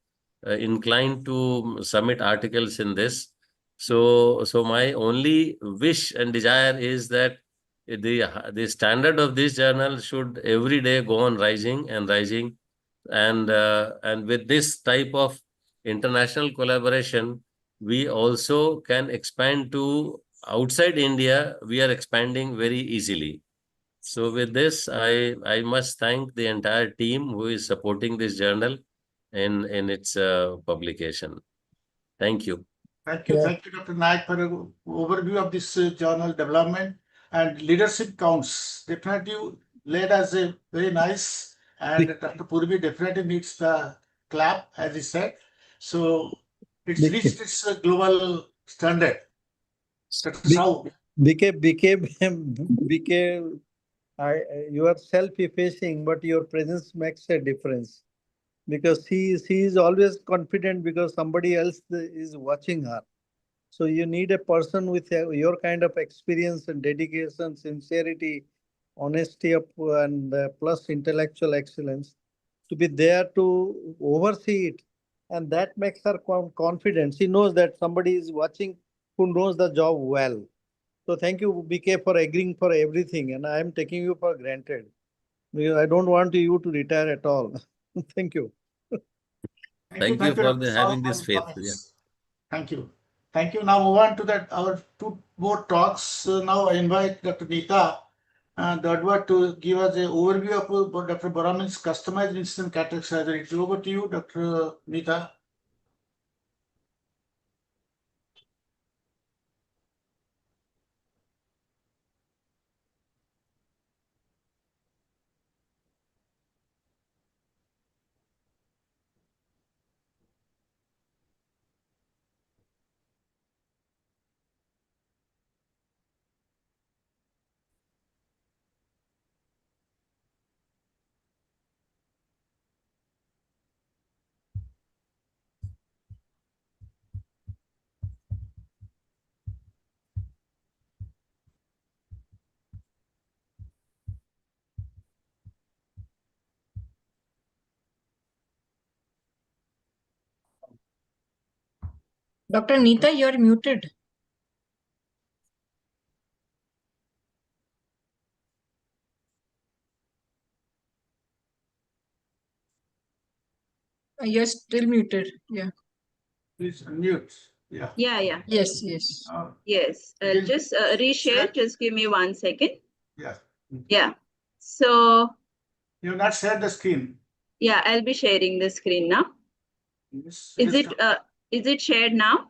inclined to submit articles in this. So my only wish and desire is that the standard of this journal should every day go on rising and rising. And with this type of international collaboration, we also can expand to outside India. We are expanding very easily. So with this, I must thank the entire team who is supporting this journal in its publication. Thank you. Thank you, Dr. Naik, for an overview of this journal development. And leadership counts. Definitely you led us a very nice, and Dr. Purvi definitely needs the clap, as he said. So it's reached its global standard. Dr. Sao. BK, you are self-effacing, but your presence makes a difference, because he is always confident because somebody else is watching her. So you need a person with your kind of experience and dedication, sincerity, honesty, and plus intellectual excellence to be there to oversee it. And that makes her confident. She knows that somebody is watching who knows the job well. So thank you, BK, for agreeing for everything. And I am taking you for granted, because I don't want you to retire at all. Thank you. Thank you for Dr. Sao, having for this the faith. comments. Yeah. Thank you. Thank you. Now move on to our two more talks. Now I invite Dr. Nita Dadwar to give us an overview of Dr. Baraman's customized instant cataract surgery. It's over to you, Dr. Nita. Dr. Nita, you're muted. You're still muted. Yeah. Please unmute. Yeah. Yeah. Yes. Yes. I'll just reshare. Just give me 1 second. Yeah. Yeah. So You have not shared the screen. yeah, I'll be sharing the screen now. Yes, Is it shared now?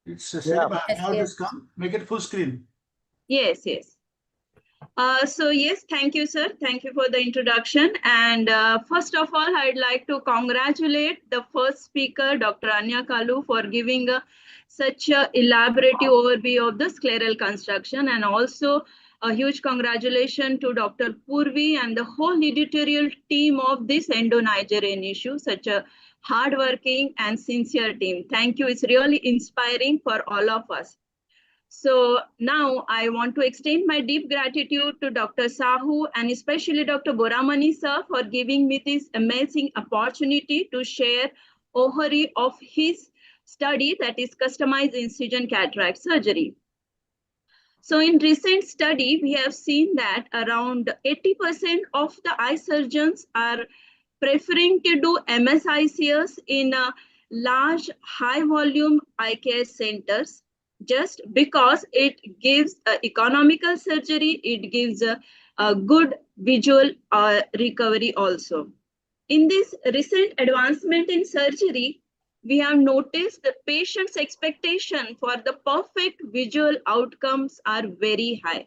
It's the same. How this come? Make it full screen. Yes. So yes, thank you, sir. Thank you for the introduction. And first of all, I'd like to congratulate the first speaker, Dr. Anya Kalu, for giving such a elaborate overview of the scleral construction, and also a huge congratulations to Dr. Purvi and the whole editorial team of this Indo-Nigerian issue, such a hardworking and sincere team. Thank you. It's really inspiring for all of us. So now I want to extend my deep gratitude to Dr. Sahu and especially Dr. Boramani sir for giving me this amazing opportunity to share overview of his study, that is customized incision cataract surgery. So in recent study, we have seen that around 80% of the eye surgeons are preferring to do ISMSICS in large high volume eye care centers, just because it gives economical surgery, it gives a good visual recovery also. In this recent advancement in surgery, we have noticed the patient's expectation for the perfect visual outcomes are very high.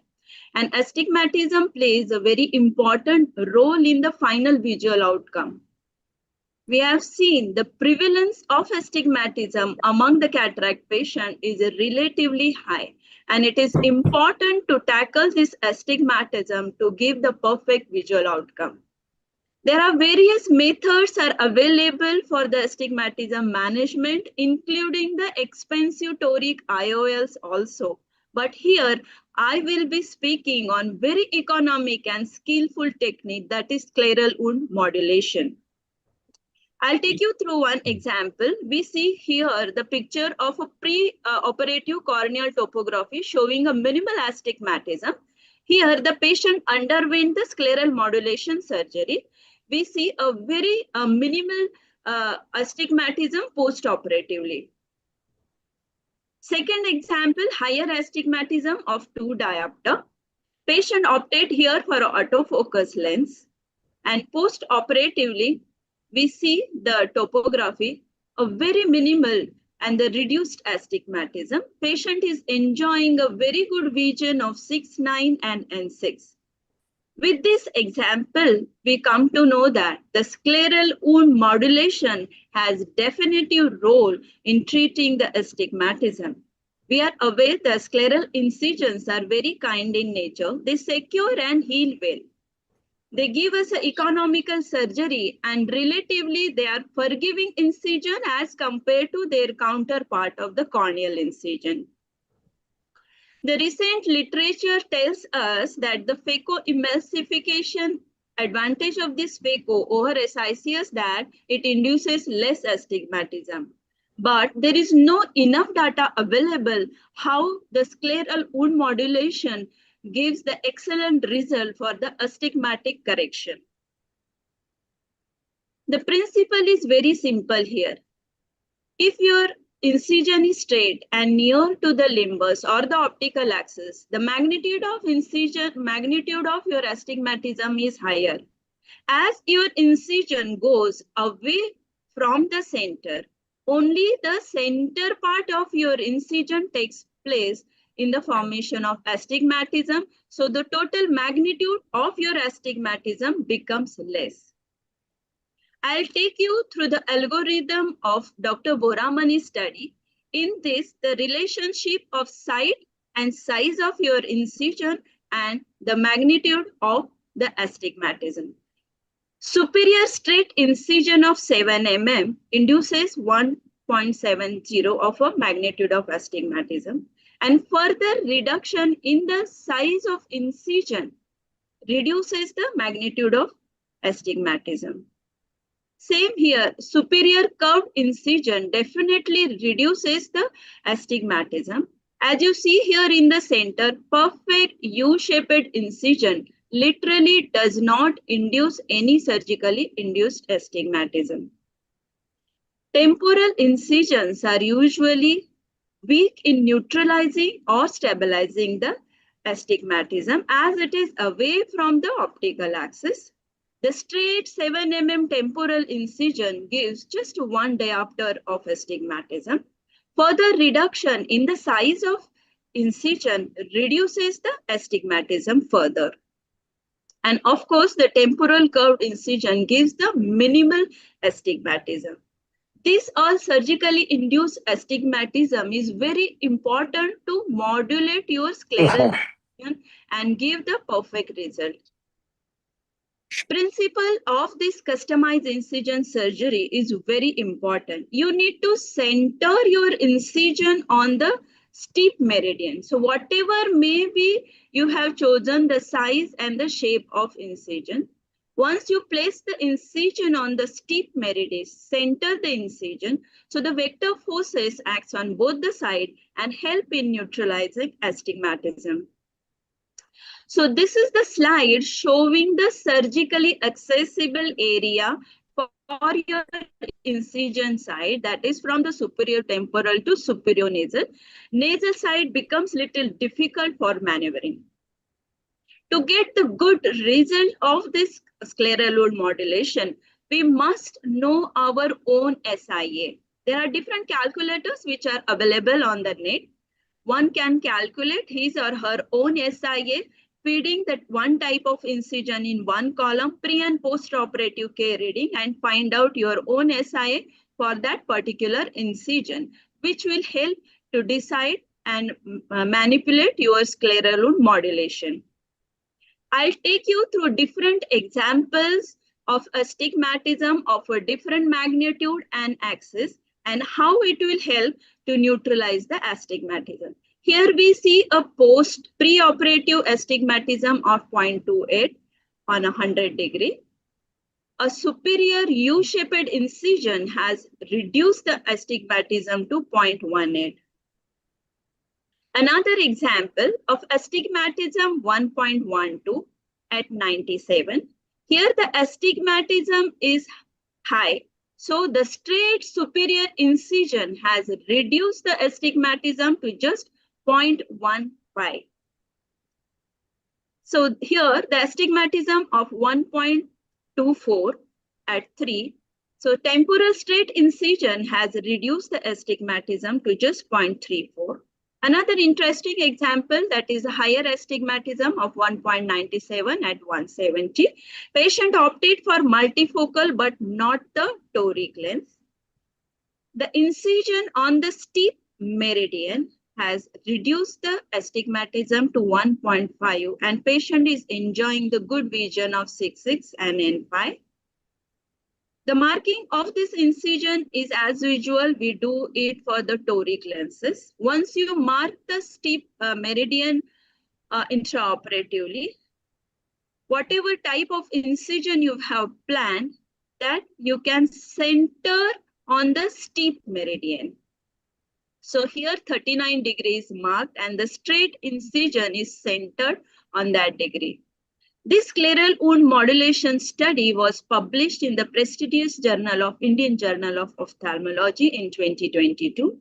And astigmatism plays a very important role in the final visual outcome. We have seen the prevalence of astigmatism among the cataract patient is relatively high, and it is important to tackle this astigmatism to give the perfect visual outcome. There are various methods are available for the astigmatism management, including the expensive toric IOLs also. But here, I will be speaking on very economic and skillful technique, that is scleral wound modulation. I'll take you through one example. We see here the picture of a pre-operative corneal topography showing a minimal astigmatism. Here, the patient underwent the scleral modulation surgery. We see a very minimal astigmatism post-operatively. Second example, higher astigmatism of 2 diopter. Patient opted here for an autofocus lens, and post-operatively, we see the topography of very minimal and the reduced astigmatism. Patient is enjoying a very good vision of 6/9 and N6. With this example, we come to know that the scleral wound modulation has definitive role in treating the astigmatism. We are aware that scleral incisions are very kind in nature. They secure and heal well. They give us an economical surgery, and relatively they are forgiving incision as compared to their counterpart of the corneal incision. The recent literature tells us that the phacoemulsification advantage of this phaco over SICS that it induces less astigmatism. But there is no enough data available how the scleral wound modulation gives the excellent result for the astigmatic correction. The principle is very simple here. If your incision is straight and near to the limbus or the optical axis, the magnitude of your astigmatism is higher. As your incision goes away from the center, only the center part of your incision takes place in the formation of astigmatism. So the total magnitude of your astigmatism becomes less. I'll take you through the algorithm of Dr. Boramani's study. In this, the relationship of site and size of your incision and the magnitude of the astigmatism. Superior straight incision of 7 mm induces 1.70 of a magnitude of astigmatism, and further reduction in the size of incision reduces the magnitude of astigmatism. Same here, superior curved incision definitely reduces the astigmatism. As you see here in the center, perfect U-shaped incision literally does not induce any surgically induced astigmatism. Temporal incisions are usually weak in neutralizing or stabilizing the astigmatism as it is away from the optical axis. The straight 7 mm temporal incision gives just 1 diopter of astigmatism. Further reduction in the size of incision reduces the astigmatism further. And of course, the temporal curved incision gives the minimal astigmatism. This all surgically induced astigmatism is very important to modulate your scleral incision and give the perfect result. Principle of this customized incision surgery is very important. You need to center your incision on the steep meridian. So whatever may be, you have chosen the size and the shape of incision. Once you place the incision on the steep meridian, center the incision. So the vector forces acts on both the side and help in neutralizing astigmatism. So this is the slide showing the surgically accessible area for your incision side, that is from the superior temporal to superior nasal. Nasal side becomes little difficult for maneuvering. To get the good result of this scleral load modulation, we must know our own SIA. There are different calculators which are available on the net. One can calculate his or her own SIA, feeding that one type of incision in one column, pre and post-operative care reading, and find out your own SIA for that particular incision, which will help to decide and manipulate your scleral modulation. I'll take you through different examples of astigmatism of a different magnitude and axis and how it will help to neutralize the astigmatism. Here we see a pre-operative astigmatism of 0.28 on 100 degree. A superior U-shaped incision has reduced the astigmatism to 0.18. Another example of astigmatism 1.12 at 97. Here the astigmatism is high. So the straight superior incision has reduced the astigmatism to just 0.15. So here the astigmatism of 1.24 at 3. So temporal straight incision has reduced the astigmatism to just 0.34. Another interesting example, that is a higher astigmatism of 1.97 at 170. Patient opted for multifocal but not the toric lens. The incision on the steep meridian has reduced the astigmatism to 1.5 and patient is enjoying the good vision of 6.6 and N5. The marking of this incision is as usual, we do it for the toric lenses. Once you mark the steep meridian intraoperatively, whatever type of incision you have planned, that you can center on the steep meridian. So here 39 degrees marked and the straight incision is centered on that degree. This scleral wound modulation study was published in the prestigious journal of Indian Journal of Ophthalmology in 2022.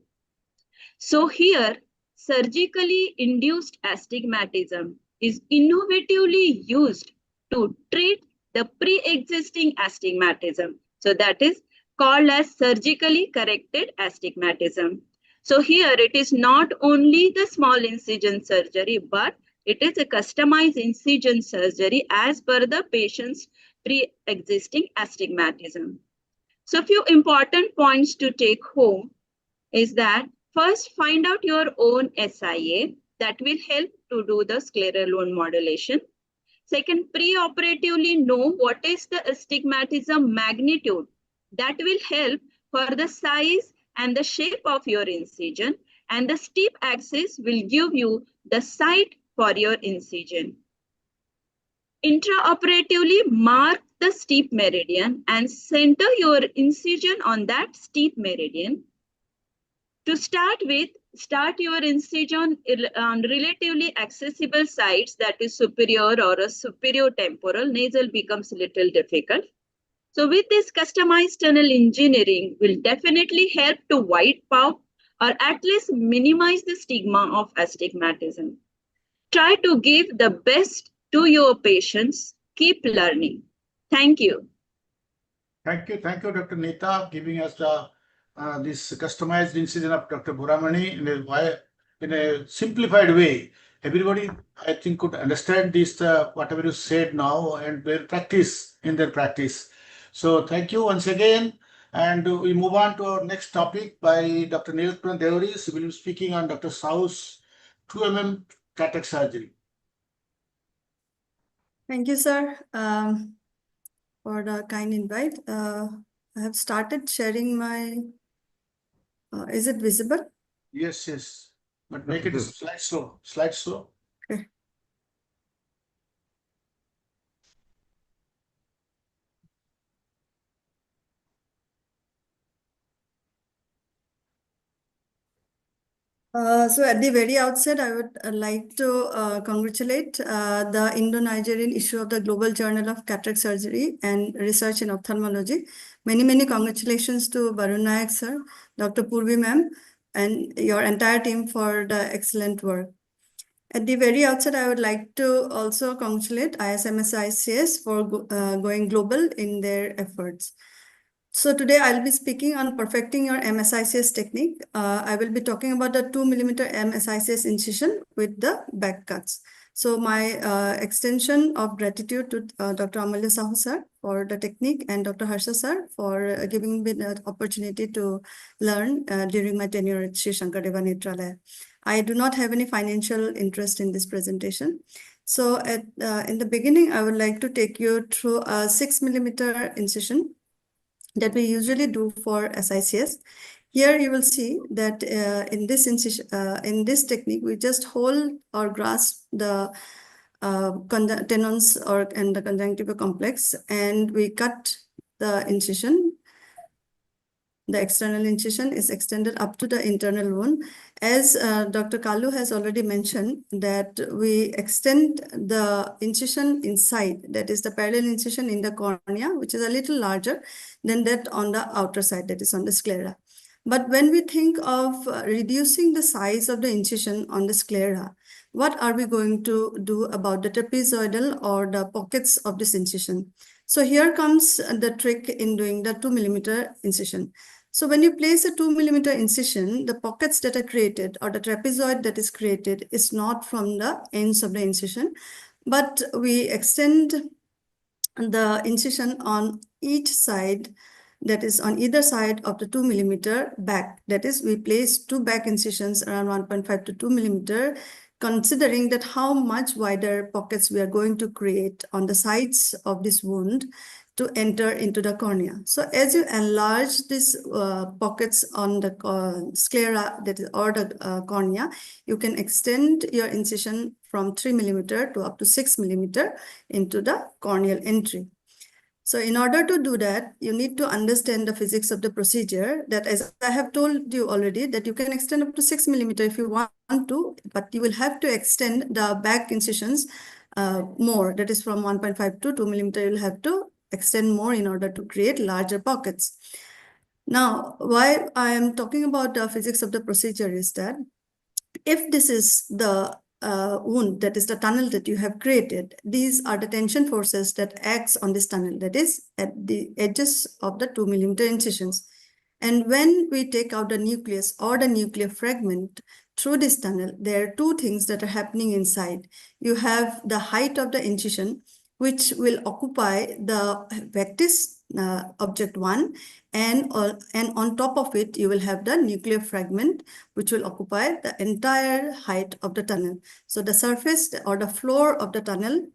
So here, surgically induced astigmatism is innovatively used to treat the pre-existing astigmatism. So that is called as surgically corrected astigmatism. So here it is not only the small incision surgery, but it is a customized incision surgery as per the patient's pre-existing astigmatism. So a few important points to take home is that first find out your own SIA that will help to do the scleral wound modulation. Second, pre-operatively know what is the astigmatism magnitude that will help for the size and the shape of your incision, and the steep axis will give you the site for your incision. Intraoperatively mark the steep meridian and center your incision on that steep meridian. To start with, start your incision on relatively accessible sites, that is superior or a superior temporal. Nasal becomes a little difficult. So with this customized tunnel engineering will definitely help to wipe out or at least minimize the stigma of astigmatism. Try to give the best to your patients. Keep learning. Thank you. Thank you, Dr. Neeta, giving us this customized incision of Dr. Buramani in a in a simplified way. Everybody, I think, could understand this, whatever you said now, and their practice in their practice. So thank you once again. And we move on to our next topic by Dr. Nilakran Devaris. He will be speaking on Dr. Sau's 2 mm cataract surgery. Thank you, sir, for the kind invite. I have started sharing my, is it visible? Yes, yes. But make it slide slow. Slide slow. Okay. So at the very outset, I would like to congratulate the Indo-Nigerian issue of the Global Journal of Cataract Surgery and Research in Ophthalmology. Many, many congratulations to Barun Naik, sir, Dr. Purvi ma'am, and your entire team for the excellent work. At the very outset, I would like to also congratulate ISMSICS for going global in their efforts. So today I'll be speaking on perfecting your MSICS technique. I will be talking about the 2 mm MSICS incision with the back cuts. So my extension of gratitude to Dr. Amulya Sahu sir for the technique and Dr. Harsha sir for giving me the opportunity to learn during my tenure at Sri Shankaradeva Netralaya. I do not have any financial interest in this presentation. So in the beginning, I would like to take you through a 6 mm incision that we usually do for SICS. Here you will see that in this incision, in this technique, we just hold or grasp the tendons and the conjunctiva complex, and we cut the incision. The external incision is extended up to the internal wound. As Dr. Kalu has already mentioned, that we extend the incision inside, that is the parallel incision in the cornea, which is a little larger than that on the outer side, that is on the sclera. But when we think of reducing the size of the incision on the sclera, what are we going to do about the trapezoidal or the pockets of this incision? So here comes the trick in doing the 2 mm incision. So when you place a 2 mm incision, the pockets that are created or the trapezoid that is created is not from the ends of the incision, but we extend the incision on each side, that is on either side of the 2 mm back. That is, we place 2 back incisions around 1.5 to 2 mm, considering that how much wider pockets we are going to create on the sides of this wound to enter into the cornea. So as you enlarge these pockets on the sclera, that is, or the cornea, you can extend your incision from 3 mm to up to 6 mm into the corneal entry. So in order to do that, you need to understand the physics of the procedure, that as I have told you already, that you can extend up to 6 mm if you want to, but you will have to extend the back incisions more. That is from 1.5 to 2 mm, you'll have to extend more in order to create larger pockets. Now, why I am talking about the physics of the procedure is that if this is the wound, that is the tunnel that you have created, these are the tension forces that acts on this tunnel, that is at the edges of the 2 mm incisions. And when we take out the nucleus or the nuclear fragment through this tunnel, there are 2 things that are happening inside. You have the height of the incision, which will occupy the vectis, object 1, and on top of it, you will have the nuclear fragment, which will occupy the entire height of the tunnel. So the surface or the floor of the tunnel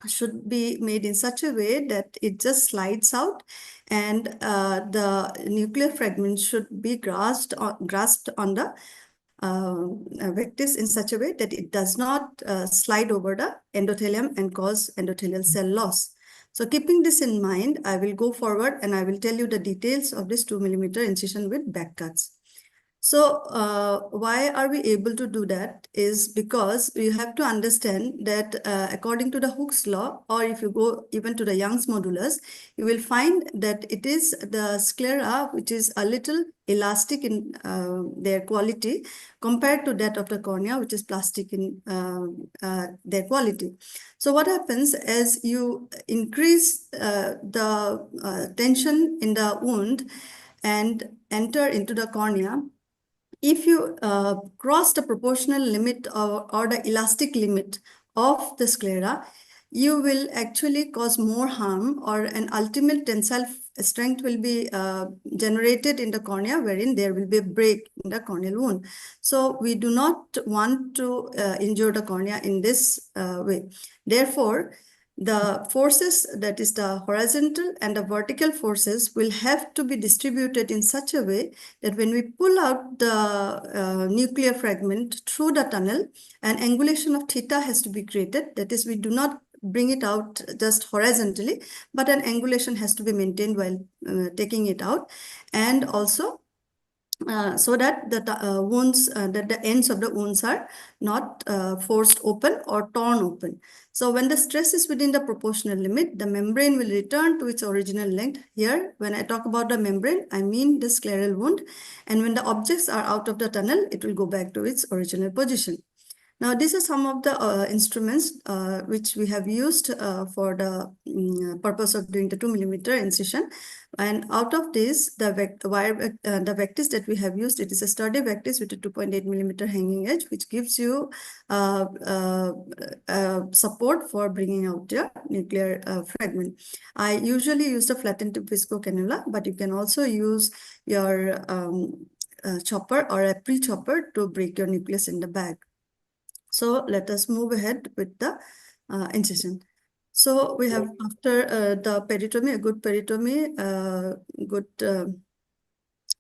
should be made in such a way that it just slides out, and the nuclear fragment should be grasped on the vectis in such a way that it does not slide over the endothelium and cause endothelial cell loss. So keeping this in mind, I will go forward and I will tell you the details of this 2 mm incision with back cuts. So why are we able to do that is because you have to understand that according to the Hooke's law, or if you go even to the Young's modulus, you will find that it is the sclera which is a little elastic in their quality compared to that of the cornea, which is plastic in their quality. So what happens as you increase the tension in the wound and enter into the cornea, if you cross the proportional limit or the elastic limit of the sclera, you will actually cause more harm, or an ultimate tensile strength will be generated in the cornea, wherein there will be a break in the corneal wound. So we do not want to injure the cornea in this way. Therefore, the forces, that is the horizontal and the vertical forces, will have to be distributed in such a way that when we pull out the nuclear fragment through the tunnel, an angulation of theta has to be created. That is, we do not bring it out just horizontally, but an angulation has to be maintained while taking it out. And also, so that the wounds, that the ends of the wounds are not forced open or torn open. So when the stress is within the proportional limit, the membrane will return to its original length. Here, when I talk about the membrane, I mean the scleral wound. And when the objects are out of the tunnel, it will go back to its original position. Now, these are some of the instruments which we have used for the purpose of doing the 2 mm incision. And out of this, the vectis that we have used, it is a sturdy vectis with a 2.8 mm hanging edge, which gives you support for bringing out your nuclear fragment. I usually use the flattened tip visco cannula, but you can also use your chopper or a pre-chopper to break your nucleus in the bag. So let us move ahead with the incision. So we have, after the peritomy, a good peritomy, good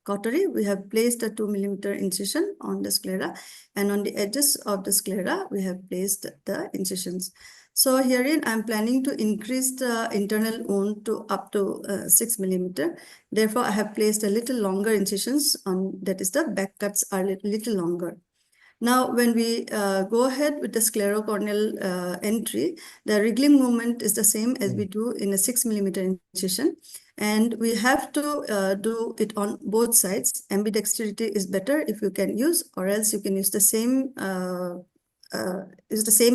cautery, we have placed a 2 mm incision on the sclera, and on the edges of the sclera, we have placed the incisions. So herein, I'm planning to increase the internal wound to up to 6 mm. Therefore, I have placed a little longer incisions on, that is, the back cuts are a little longer. Now, when we go ahead with the sclerocorneal entry, the wriggling movement is the same as we do in a 6 mm incision. And we have to do it on both sides. Ambidexterity is better if you can use, or else you can use the same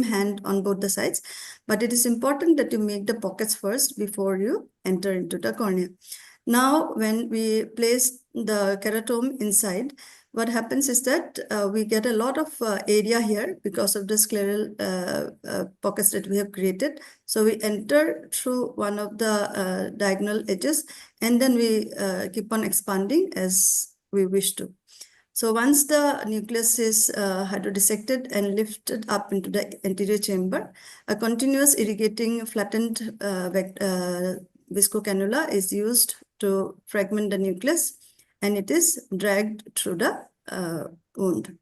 hand on both the sides. But it is important that you make the pockets first before you enter into the cornea. Now, when we place the keratome inside, what happens is that we get a lot of area here because of the scleral pockets that we have created. So we enter through one of the diagonal edges, and then we keep on expanding as we wish to. So once the nucleus is hydrodissected and lifted up into the anterior chamber, a continuous irrigating flattened visco cannula is used to fragment the nucleus, and it is dragged through the wound.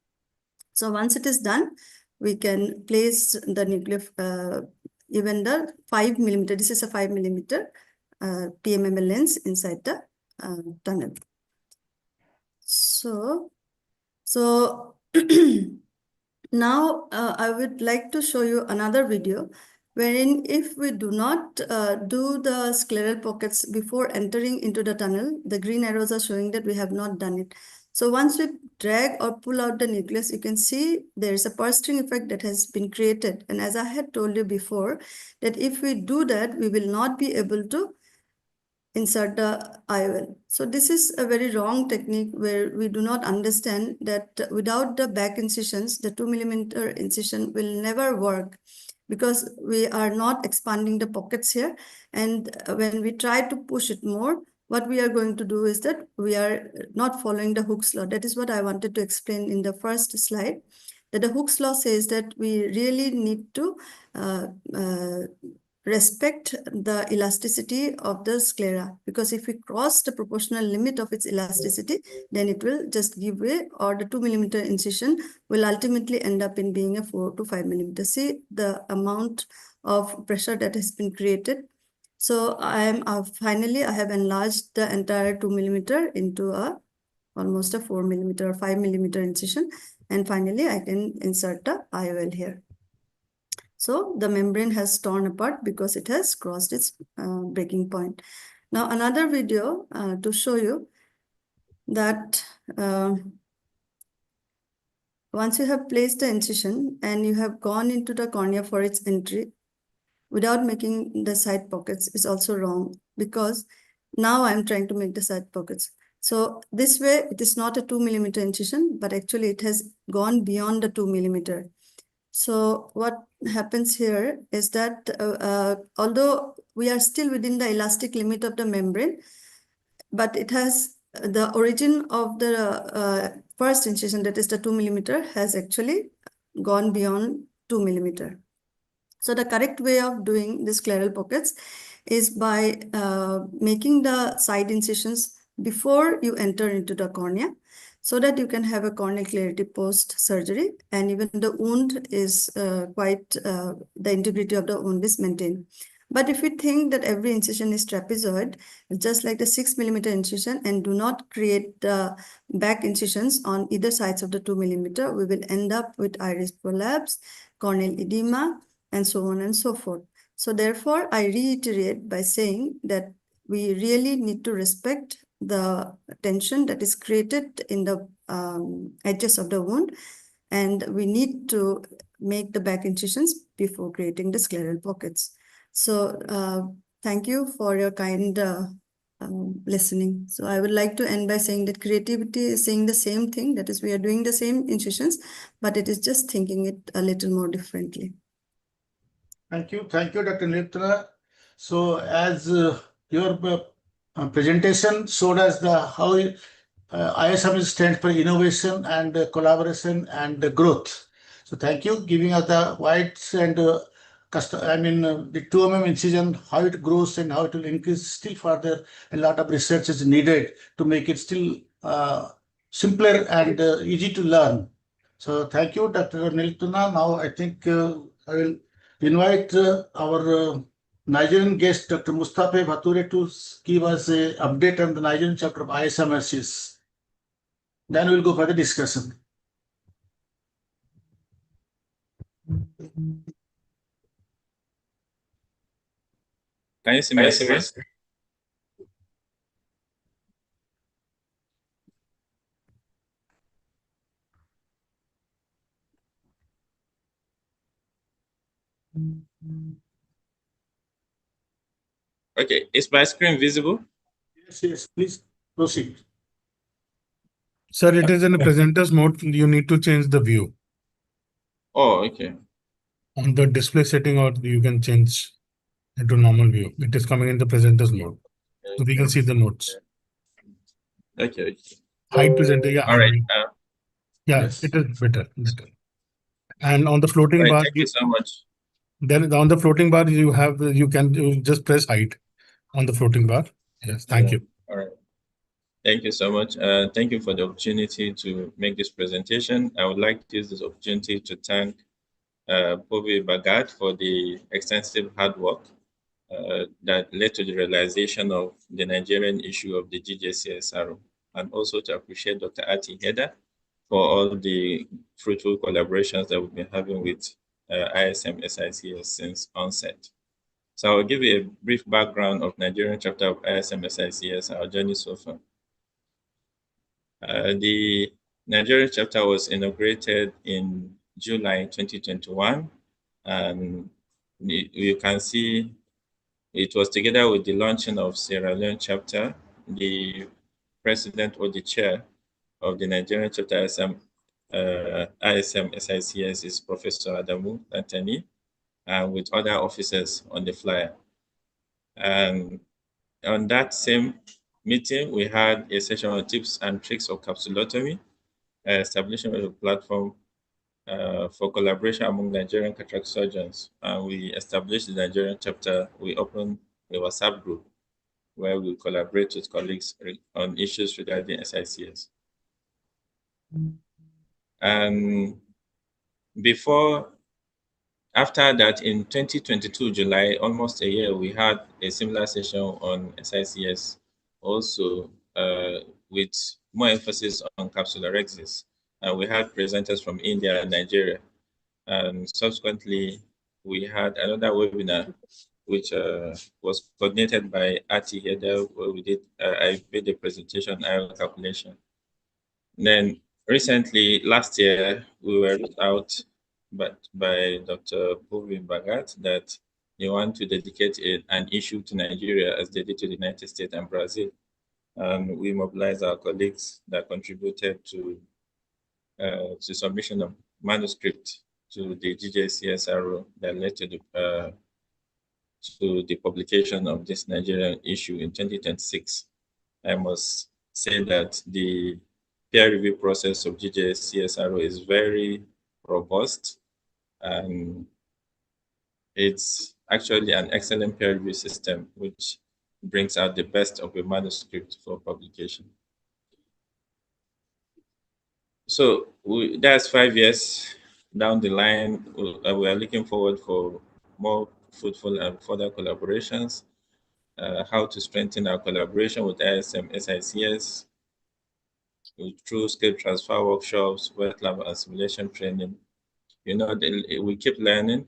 So once it is done, we can place the nuclear, even the 5 mm, this is a 5 mm PMMA lens inside the tunnel. So now I would like to show you another video wherein if we do not do the scleral pockets before entering into the tunnel, the green arrows are showing that we have not done it. So once we drag or pull out the nucleus, you can see there is a purse string effect that has been created. And as I had told you before, that if we do that, we will not be able to insert the IOL. So this is a very wrong technique where we do not understand that without the back incisions, the 2 mm incision will never work, because we are not expanding the pockets here. And when we try to push it more, what we are going to do is that we are not following the Hooke's law. That is what I wanted to explain in the first slide, that the Hooke's law says that we really need to respect the elasticity of the sclera, because if we cross the proportional limit of its elasticity, then it will just give way, or the 2 mm incision will ultimately end up in being a 4 to 5 mm. See the amount of pressure that has been created. So I am finally I have enlarged the entire 2 mm into almost a 4 mm or 5 mm incision, and finally I can insert the IOL here. So the membrane has torn apart because it has crossed its breaking point. Now another video to show you that once you have placed the incision and you have gone into the cornea for its entry without making the side pockets is also wrong, because now I'm trying to make the side pockets. So this way, it is not a 2 millimeter incision, but actually it has gone beyond the 2 millimeter. So what happens here is that although we are still within the elastic limit of the membrane, but it has the origin of the first incision, that is the 2 millimeter, has actually gone beyond 2 millimeter. So the correct way of doing the scleral pockets is by making the side incisions before you enter into the cornea, so that you can have a corneal clarity post-surgery, and even the wound is the integrity of the wound is maintained. But if we think that every incision is trapezoid, just like the 6 millimeter incision, and do not create the back incisions on either sides of the 2 millimeter, we will end up with iris prolapse, corneal edema, and so on and so forth. So therefore, I reiterate by saying that we really need to respect the tension that is created in the edges of the wound, and we need to make the back incisions before creating the scleral pockets. So thank you for your kind listening. So I would like to end by saying that creativity is saying the same thing, that is, we are doing the same incisions, but it is just thinking it a little more differently. Thank you, Dr. Niruptana. So as your presentation showed us how ISMSICS stands for innovation and collaboration and growth. So thank you giving us the whites and the 2 mm incision, how it grows and how it will increase still further. A lot of research is needed to make it still simpler and easy to learn. So thank you, Dr. Niruptana. Now I think I will invite our Nigerian guest, Dr. Mustafa Bhature, to give us an update on the Nigerian chapter of ISMSICS. Then we'll go for the discussion. Can you see my screen? Okay, is my screen visible? Yes, please proceed. Sir, it is in the presenter's mode. You need to change the view. Oh, okay. On the display setting, or you can change it to normal view. It is coming in the presenter's mode. So we can see the notes. Okay. Hide presenter, yeah. All right. Yeah, Yes. it is better. And on the floating Right, bar, thank you so much. then on the floating bar, you can just press hide on the floating bar. Yes, thank you. All right. Thank you so much. Thank you for the opportunity to make this presentation. I would like to use this opportunity to thank Povi Bhagat for the extensive hard work that led to the realization of the Nigerian issue of the GJCSR, and also to appreciate Dr. Ati Heda for all the fruitful collaborations that we've been having with ISMSICS since onset. So I'll give you a brief background of Nigerian chapter of ISMSICS, our journey so far. The Nigerian chapter was inaugurated in July 2021, and you can see it was together with the launching of Sierra Leone chapter. The president or the chair of the Nigerian chapter ISMSICS is Professor Adamu Dantani, and with other officers on the flyer. And on that same meeting, we had a session on tips and tricks of capsulotomy, establishment of a platform for collaboration among Nigerian cataract surgeons. And we established the Nigerian chapter. We opened a WhatsApp group where we collaborate with colleagues on issues regarding SICS. And after that, in 2022, July, almost a year, we had a similar session on SICS, also with more emphasis on capsulorhexis. And we had presenters from India and Nigeria. And subsequently, we had another webinar, which was coordinated by Ati Heda, where I made a presentation on iron calculation. Then recently, last year, we were out by Dr. Povi Bhagat that they want to dedicate an issue to Nigeria as they did to the United States and Brazil. and we mobilized our colleagues that contributed to submission of manuscript to the GJCSRO that led to the publication of this Nigerian issue in 2026. I must say that the peer review process of GJCSRO is very robust, and it's actually an excellent peer review system which brings out the best of a manuscript for publication. So that's 5 years down the line. We are looking forward for more fruitful and further collaborations, how to strengthen our collaboration with ISMSICS through skill transfer workshops, wet lab and simulation training. You know, we keep learning.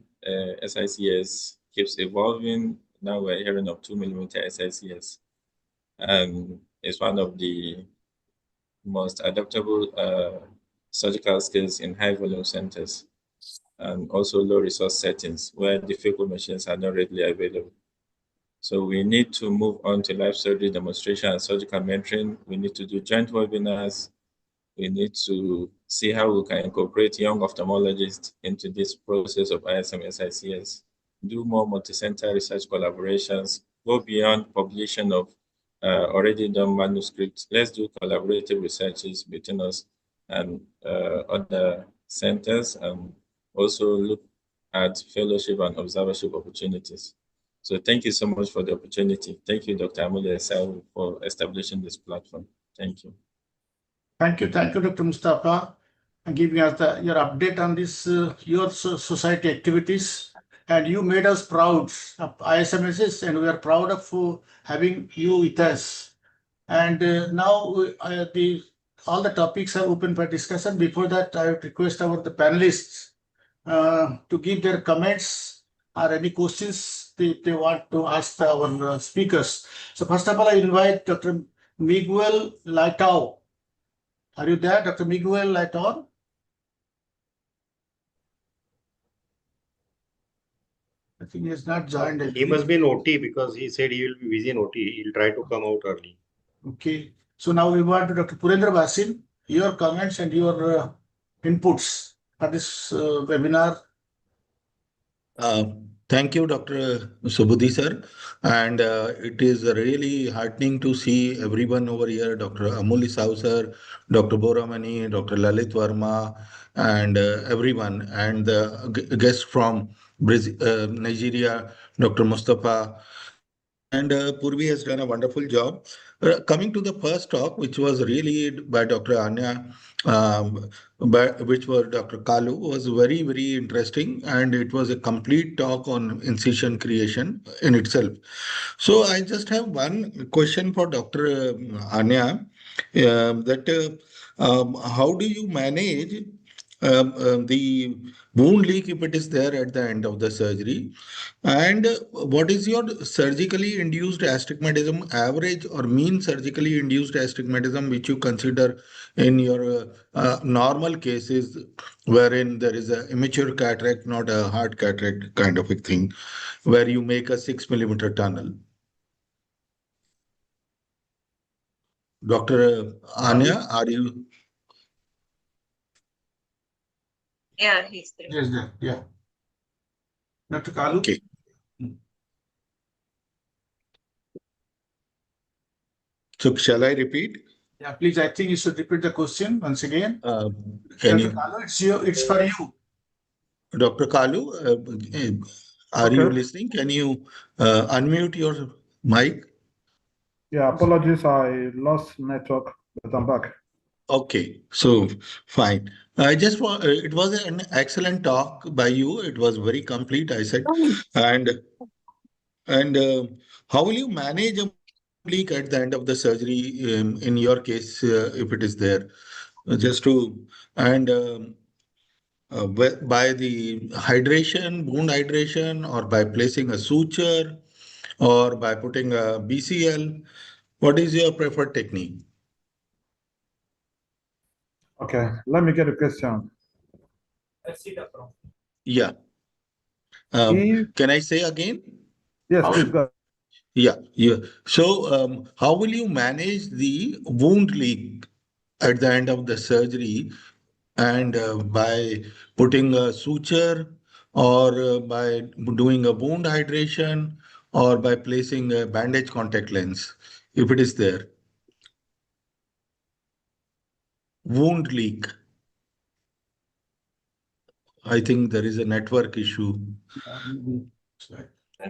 SICS keeps evolving. Now we're hearing of 2mm SICS. And it's one of the most adaptable surgical skills in high volume centers, and also low resource settings where difficult machines are not readily available. So we need to move on to live surgery demonstration and surgical mentoring. We need to do joint webinars. We need to see how we can incorporate young ophthalmologists into this process of ISMSICS, do more multi-center research collaborations, go beyond publication of already done manuscripts. Let's do collaborative researches between us and other centers, and also look at fellowship and observership opportunities. So thank you so much for the opportunity. Thank you, Dr. Amule Sau, for establishing this platform. Thank you. Thank you, Dr. Mustafa, and giving us your update on this your society activities. And you made us proud of ISMSS, and we are proud of having you with us. And now all the topics are open for discussion. Before that, I would request the panelists to give their comments or any questions they want to ask our speakers. So first of all, I invite Dr. Miguel Laitao. Are you there, Dr. Miguel Laitao? I think he has not joined. He must be in OT because he said he will be busy in OT. He'll try to come out early. Okay. So now we want to Dr. Purendra Basin, your comments and your inputs for this webinar. Thank you, Dr. Subudhi sir. And it is really heartening to see everyone over here, Dr. Amuli Sau sir, Dr. Boramani, Dr. Lalit Verma, and everyone, and the guest from Nigeria, Dr. Mustafa. And Purvi has done a wonderful job. Coming to the first talk, which was really by Dr. Anya, which was Dr. Kalu, was very, very interesting. And it was a complete talk on incision creation in itself. So I just have one question for Dr. Anya, how do you manage the wound leak if it is there at the end of the surgery? And what is your surgically induced astigmatism, average or mean surgically induced astigmatism, which you consider in your normal cases wherein there is a immature cataract, not a hard cataract kind of a thing, where you make a 6mm tunnel? Dr. Anya, are you? Yeah, he's there. Yes, there. Yeah. Dr. Kalu. Okay. So shall I repeat? Yeah, please. I think you should repeat the question once again. Can Dr. you? Kalu, it's for you. Dr. Kalu, are you listening? Can you unmute your mic? Yeah, apologies, I lost network, but I'm back. Okay, so fine. I just want, it was an excellent talk by you. It was very complete, I said. And how will you manage a leak at the end of the surgery in your case, if it is there? Just to, and by the hydration, wound hydration, or by placing a suture, or by putting a BCL, what is your preferred technique? Okay, let me get a question. Yeah. Can I say again? Yes, please go. Yeah, yeah. So, how will you manage the wound leak at the end of the surgery, and by putting a suture, or by doing a wound hydration, or by placing a bandage contact lens, if it is there? Wound leak. I think there is a network issue.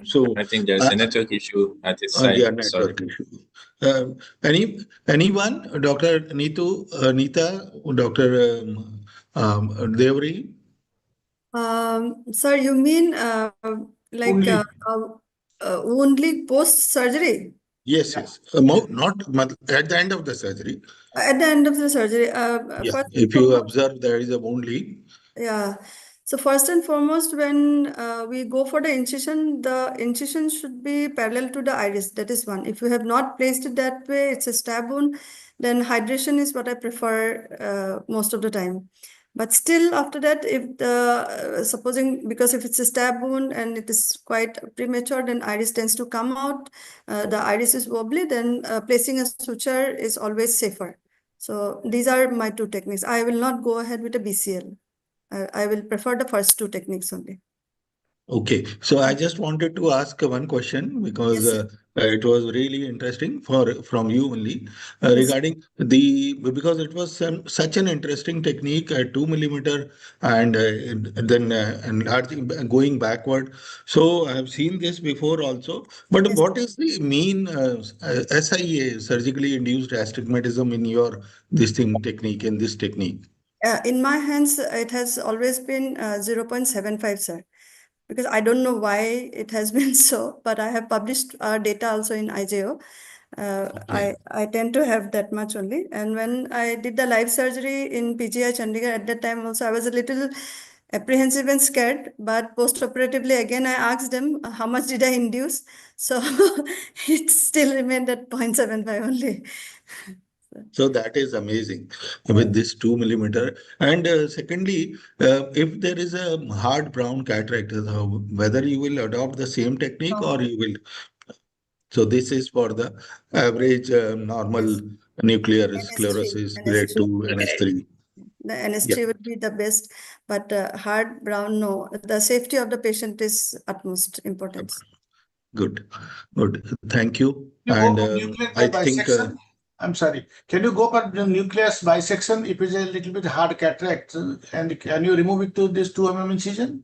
So, I think there's a network issue at his side. yeah, Sorry. network issue. Anyone, Dr. Neetu, Neeta, Dr. Devri? Sir, you mean like Only. only post surgery? Yes, Yeah. yes. Not at the end of the surgery. At the end of the surgery, Yeah, first and if you foremost, observe there is a wound leak. yeah. So first and foremost, when we go for the incision should be parallel to the iris. That is one. If you have not placed it that way, it's a stab wound, then hydration is what I prefer most of the time. But still, after that, if the supposing, because if it's a stab wound and it is quite premature, then iris tends to come out. The iris is wobbly, then placing a suture is always safer. So these are my two techniques. I will not go ahead with a BCL. I will prefer the first two techniques only. Okay, so I just wanted to ask one question, because Yes, sir. it was really interesting from you only, Yes. regarding because it was such an interesting technique at 2 millimeter, and then enlarging, going backward. So I have seen this before also. But Yes. what is the mean SIA, surgically induced astigmatism, in your technique, in this technique? In my hands, it has always been 0.75, sir. Because I don't know why it has been so, but I have published data also in IJO. Okay. I tend to have that much only. And when I did the live surgery in PGI Chandigarh at that time also, I was a little apprehensive and scared. But post-operatively, again, I asked them how much did I induce. So it still remained at 0.75 only. So that is amazing Yeah. with this 2 millimeter. And secondly, if there is a hard brown cataract, whether you will adopt the same technique, or you will. So this is for the average normal Yes. nuclear NS3. sclerosis grade NS3. 2, NS3. The Yeah, NS3 would be the best, but hard brown, no. The safety of the patient is utmost importance. good, good. Thank you. You go And for nucleus by I think, bisection. I'm sorry. Can you go for the nucleus bisection if it's a little bit hard cataract? And can you remove it to this 2 incision?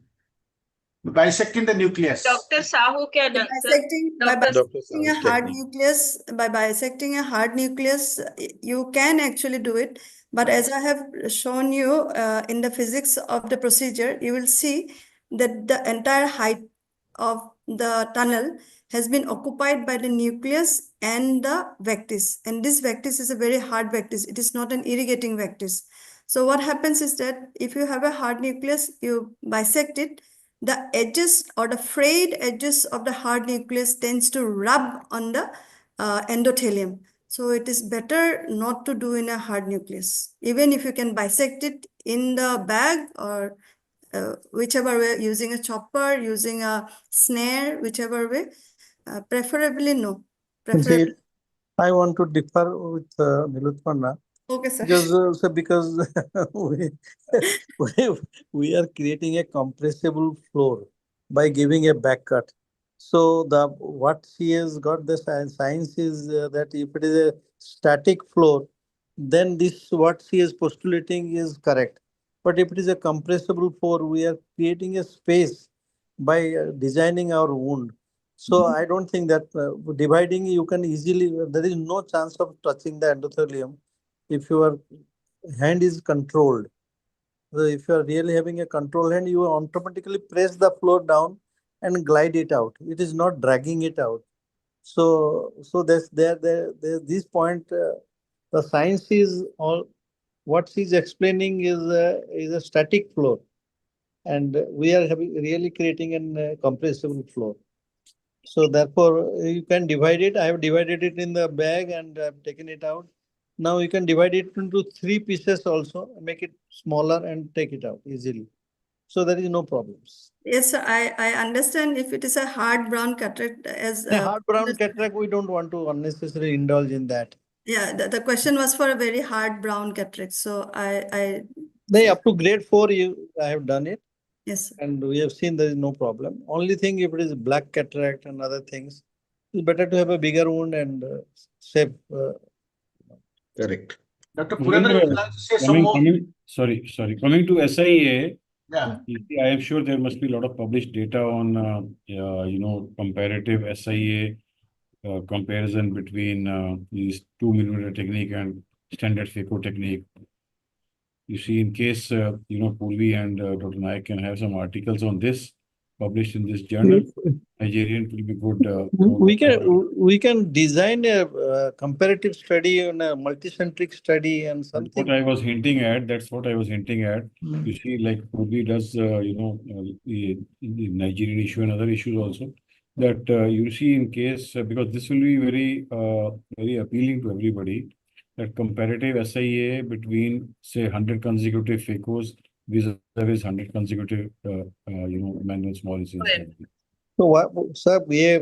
Bisecting the nucleus. Dr. Sahu can answer. By Dr. Dr. bisecting a Sahu's hard technique. nucleus, you can actually do it. But as I have shown you in the physics of the procedure, you will see that the entire height of the tunnel has been occupied by the nucleus and the vectis. And this vectis is a very hard vectis. It is not an irrigating vectis. So what happens is that if you have a hard nucleus, you bisect it, the edges or the frayed edges of the hard nucleus tends to rub on the endothelium. So it is better not to do in a hard nucleus. Even if you can bisect it in the bag, or whichever way, using a chopper, using a snare, whichever way, preferably no. See, Preferably. I want to differ with Nilutpana. Okay, sir. Because we, we, we are creating a compressible floor by giving a back cut. So what she has got the science is that if it is a static floor, then this what she is postulating is correct. But if it is a compressible floor, we are creating a space by designing our wound. So I don't think that dividing you can easily, there is no chance of touching the endothelium if your hand is controlled. So if you are really having a control hand, you automatically press the floor down and glide it out. It is not dragging it out. So there's this point. The science is all what she's explaining is a static floor, and we are having really creating an compressible floor. So therefore, you can divide it. I have divided it in the bag and I've taken it out. Now you can divide it into 3 pieces also, make it smaller and take it out easily. So there is no problems. Yes, sir, I understand if it is a hard brown cataract as A hard brown cataract, we don't want to unnecessarily indulge in that. yeah, the question was for a very hard brown cataract. So They up to grade 4, I have done it. yes, sir. And we have seen there is no problem. Only thing, if it is black cataract and other things, it's better to have a bigger wound and save. Correct. Dr. Coming Purendra, to- you like to say some more? Coming to SIA, Yeah. I am sure there must be a lot of published data on, comparative SIA comparison between these 2 millimeter technique and standard phaco technique. You see, in case, Purvi and Dr. Naik can have some articles on this published in this journal, Nigerian, it will be good. We can design a comparative study on a multicentric study and something. That's what I was hinting at. You see, like Purvi does, the Nigerian issue and other issues also. That you see, in case because this will be very, very appealing to everybody. That comparative SIA between, say, 100 consecutive phacos vis-a-vis 100 consecutive, manual small incisions. So, sir, we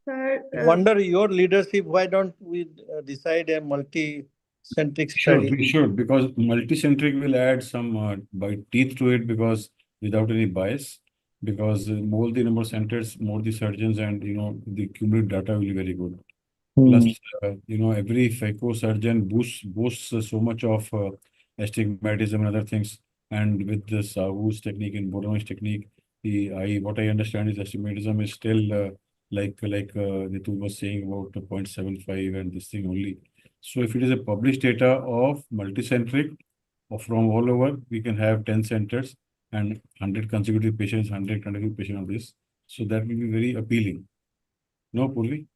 Sir, wonder your leadership. Why don't we decide a multi-centric Sure, study? we should, because multicentric will add some teeth to it, because without any bias, because more the number of centers, more the surgeons, and the cumulative data will be very good. Plus, every phaco surgeon boasts so much of astigmatism and other things. And with the Sahu's technique and Borom's technique, what I understand is astigmatism is still like Nitu was saying about 0.75 and this thing only. So if it is a published data of multicentric or from all over, we can have 10 centers and 100 consecutive patients, 100 consecutive patients of this. So that will be very appealing. No, Purvi?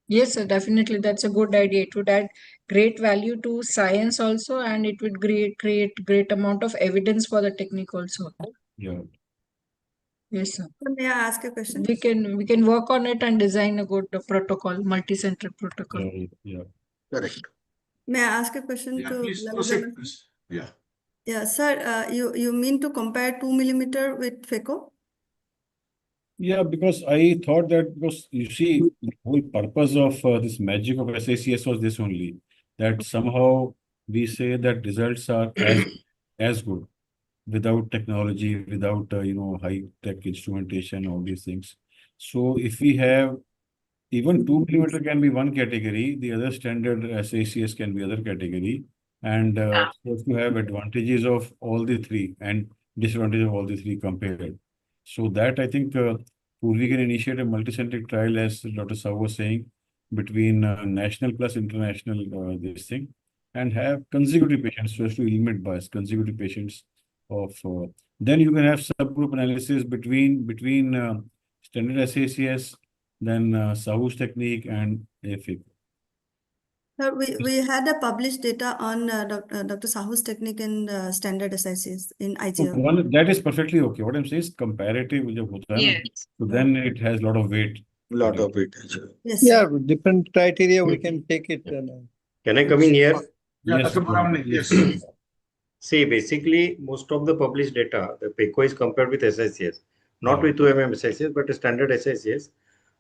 Yes, sir, definitely. That's a good idea. It would add great value to science also, and it would create great amount of evidence for the technique also. Yeah. Yes, sir. may I ask a question? We can work on it and design a good protocol, multi-centric protocol. Yeah. Correct. May I ask a question Yeah, to please Lalit proceed, Verma? please. Yeah. Yeah, sir, you mean to compare 2 millimeter with phaco? Yeah, because I thought that, because you see, the whole purpose of this magic of SICS was this only, that somehow we say that results are as good without technology, without high tech instrumentation, all these things. So if we have even 2 millimeter can be one category, the other standard SICS can be other category, and supposed to have advantages of all the three and disadvantages of all the three compared. So that I think Purvi can initiate a multicentric trial, as Dr. Sahu was saying, between national plus international this thing, and have consecutive patients so as to eliminate bias, consecutive patients of. Then you can have subgroup analysis between standard SACS, then Sahu's technique and AFib. Sir, we had a published data on Dr. Sahu's technique in standard SICs in So IGO. that is perfectly okay. What I'm saying is comparative, Yes. so then it has a lot of weight. Lot of it. Yes, Yeah, sir. different criteria we can take it. Can I come in here? Yeah, Yes, Dr. Bharamani, yes. See, basically, most of the published data, the PECO is compared with SICS, not with 2 mm SICS, but a standard SICS,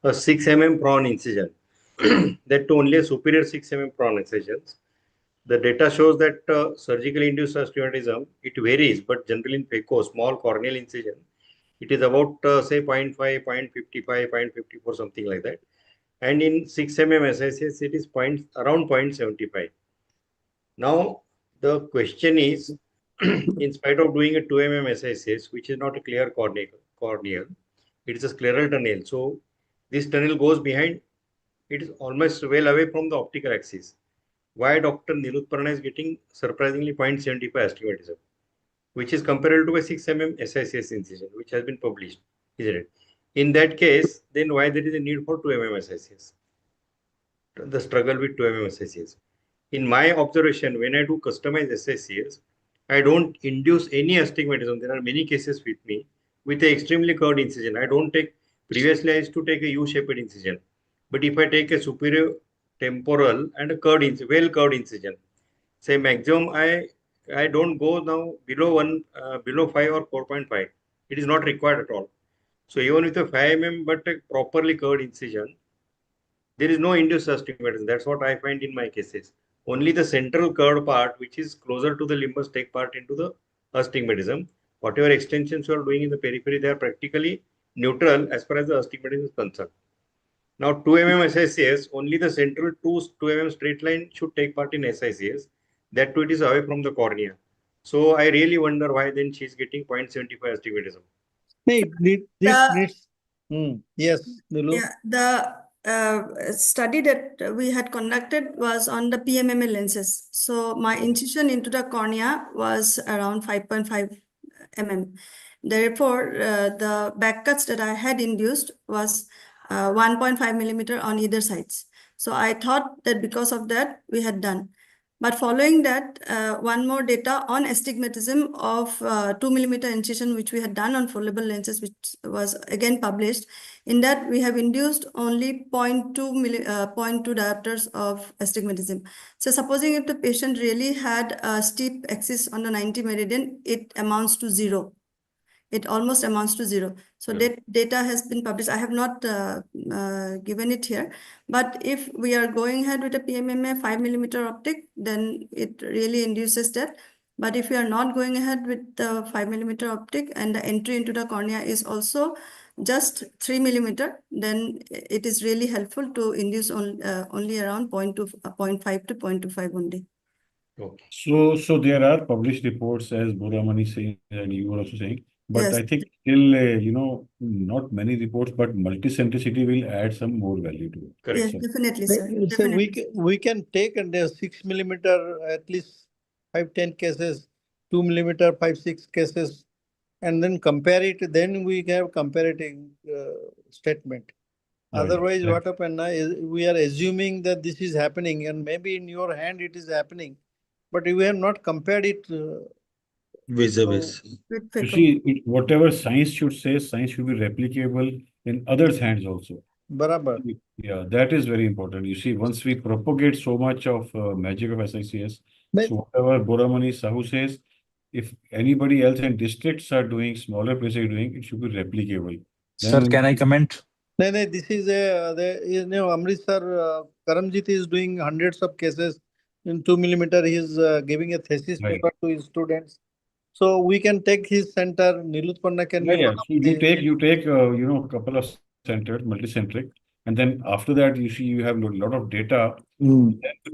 a 6 mm prawn incision. That to only a superior 6 mm prawn incisions. The data shows that surgically induced astigmatism, it varies, but generally in PECO, small corneal incision, it is about say 0.5, 0.55, 0.54, something like that. And in 6 mm SICS, it is around 0.75. Now, the question is, in spite of doing a 2 mm SICS, which is not a clear corneal, it is a scleral tunnel. So, this tunnel goes behind, it is almost well away from the optical axis. Why Dr. Nilutparna is getting surprisingly 0.75 astigmatism, which is comparable to a 6 mm SICS incision, which has been published, isn't it? In that case, then why there is a need for 2 mm SICS? The struggle with 2 mm SICS. In my observation, when I do customized SICS, I don't induce any astigmatism. There are many cases with me with an extremely curved incision. I don't take, previously I used to take a U-shaped incision. But if I take a superior temporal and a curved incision, well curved incision, say maximum I I don't go now below 5 or 4.5. It is not required at all. So even with a 5 mm but a properly curved incision, there is no induced astigmatism. That's what I find in my cases. Only the central curved part, which is closer to the limbus, take part into the astigmatism. Whatever extensions you are doing in the periphery, they are practically neutral as far as the astigmatism is concerned. Now 2 mm SICS, only the central 2 mm straight line should take part in SICS. That too, it is away from the cornea. So I really wonder why then she is getting 0.75 astigmatism. Yes, Nilu. Yeah, the study that we had conducted was on the PMMA lenses. So my incision into the cornea was around 5.5 mm. Therefore, the back cuts that I had induced was 1.5 millimeter on either sides. So I thought that because of that, we had done. But following that, one more data on astigmatism of 2 millimeter incision, which we had done on foldable lenses, which was again published. In that, we have induced only 0.2 diopters of astigmatism. So supposing if the patient really had a steep axis on the 90 meridian, it amounts to 0. It almost amounts to 0. So that data has been published. I have not given it here. But if we are going ahead with a PMMA 5 millimeter optic, then it really induces that. But if we are not going ahead with the 5 millimeter optic and the entry into the cornea is also just 3 millimeter, then it is really helpful to induce only around 0.5 to 0.25 only. Okay. So there are published reports, as Boramani saying, and you were also saying, but Yes. I think still, not many reports, but multicentricity will add some more value to it. Correct. Yes, definitely, sir. So Definitely. we can take and 6 millimeter, at least 5-10 cases, 2 millimeter, 5-6 cases, and then compare it. Then we have comparative statement. Right. Otherwise, Right. what happened now is we are assuming that this is happening, and maybe in your hand it is happening, but we have not compared it. Vis-a-vis. With You FECO. see, whatever science should say, science should be replicable in others' hands also. Barabar. Yeah, that is very important. You see, once we propagate so much of magic of SICS, so whatever Boramani Sahu says, if anybody else in districts are doing, smaller places are doing, it should be replicable. Sir, can I comment? No, this is Amritsar, Karamjit is doing hundreds of cases in 2 millimeter. He is giving a thesis Right. paper to his students. So we can take his center. Nilutpanna can be Yeah. one of So you the. take a couple of centers, multicentric, and then after that you see you have a lot of data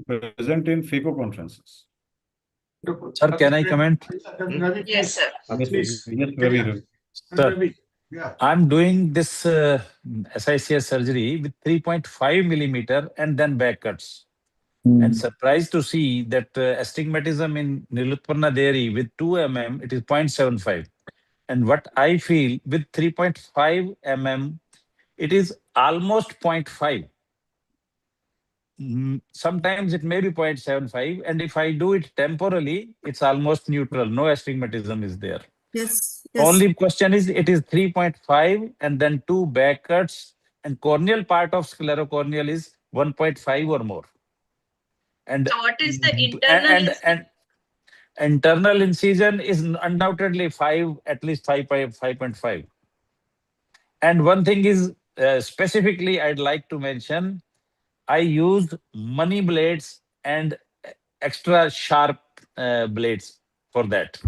present in FECO conferences. Sir, can I comment? Yes, sir. Please. Yes, Ravi. Sir, Yeah. I'm doing this SICS surgery with 3.5 millimeter and then back cuts. And surprised to see that astigmatism in Nilutpanna Dairy with 2 mm, it is 0.75. And what I feel with 3.5 mm, it is almost 0.5. Sometimes it may be 0.75. And if I do it temporally, it's almost neutral. No astigmatism is there. Yes. Yes. Only question is it is 3.5 and then 2 back cuts, and corneal part of sclerocorneal is 1.5 or more. And So what is the internal and internal incision is undoubtedly 5, at least 5.5. And one thing is specifically I'd like to mention, I used money blades and extra sharp blades for that,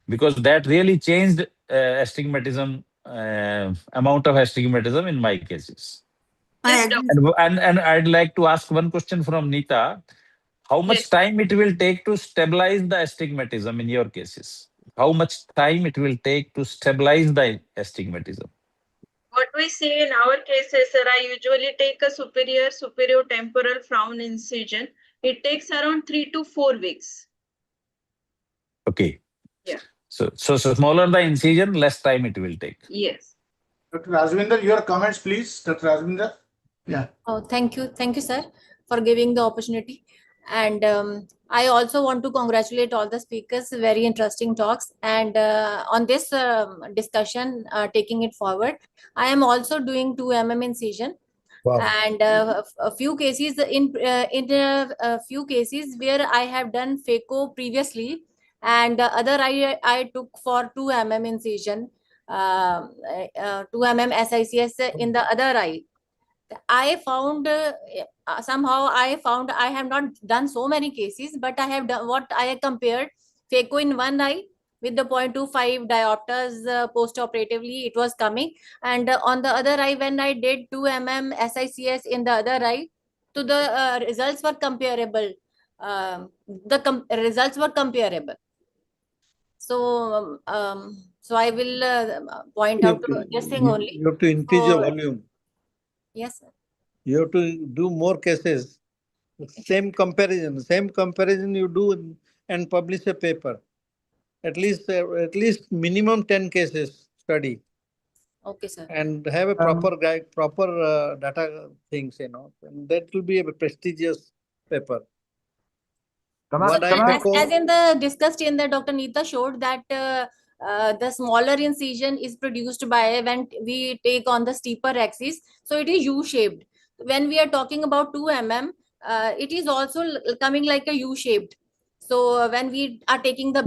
because that really changed astigmatism, amount of astigmatism in my cases. I agree. And I'd like to ask one question from Neeta. How much time it will take to stabilize the astigmatism in your cases? How much time it will take to stabilize the astigmatism? What we see in our cases, sir, I usually take a superior temporal frown incision. It takes around 3 to 4 weeks. Okay. Yeah. So smaller the incision, less time it will take. Yes. Dr. Rajvinder, your comments, please. Dr. Rajvinder. Yeah. Oh, thank you, sir, for giving the opportunity. And I also want to congratulate all the speakers. Very interesting talks. And on this discussion, taking it forward, I am also doing 2 mm incision. Wow. And a few cases in a few cases where I have done FECO previously, and the other eye I took for 2 mm incision, 2 mm SICS in the other eye. I found somehow I found I have not done so many cases, but I have done what I compared phaco in one eye with the 0.25 diopters post-operatively it was coming, and on the other eye when I did 2 mm SICS in the other eye, to the results were comparable. Results were comparable. So I will point out to this thing only. You have to increase your So, volume. yes, sir. You have to do more cases. Same comparison you do and publish a paper. At least minimum 10 cases study. Okay, sir. And have a proper guide, proper data things, and that will be a prestigious paper. As in the discussed in the Dr. Neeta showed that the smaller incision is produced by when we take on the steeper axis, so it is U-shaped. When we are talking about 2 mm, it is also coming like a U-shaped. So when we are taking the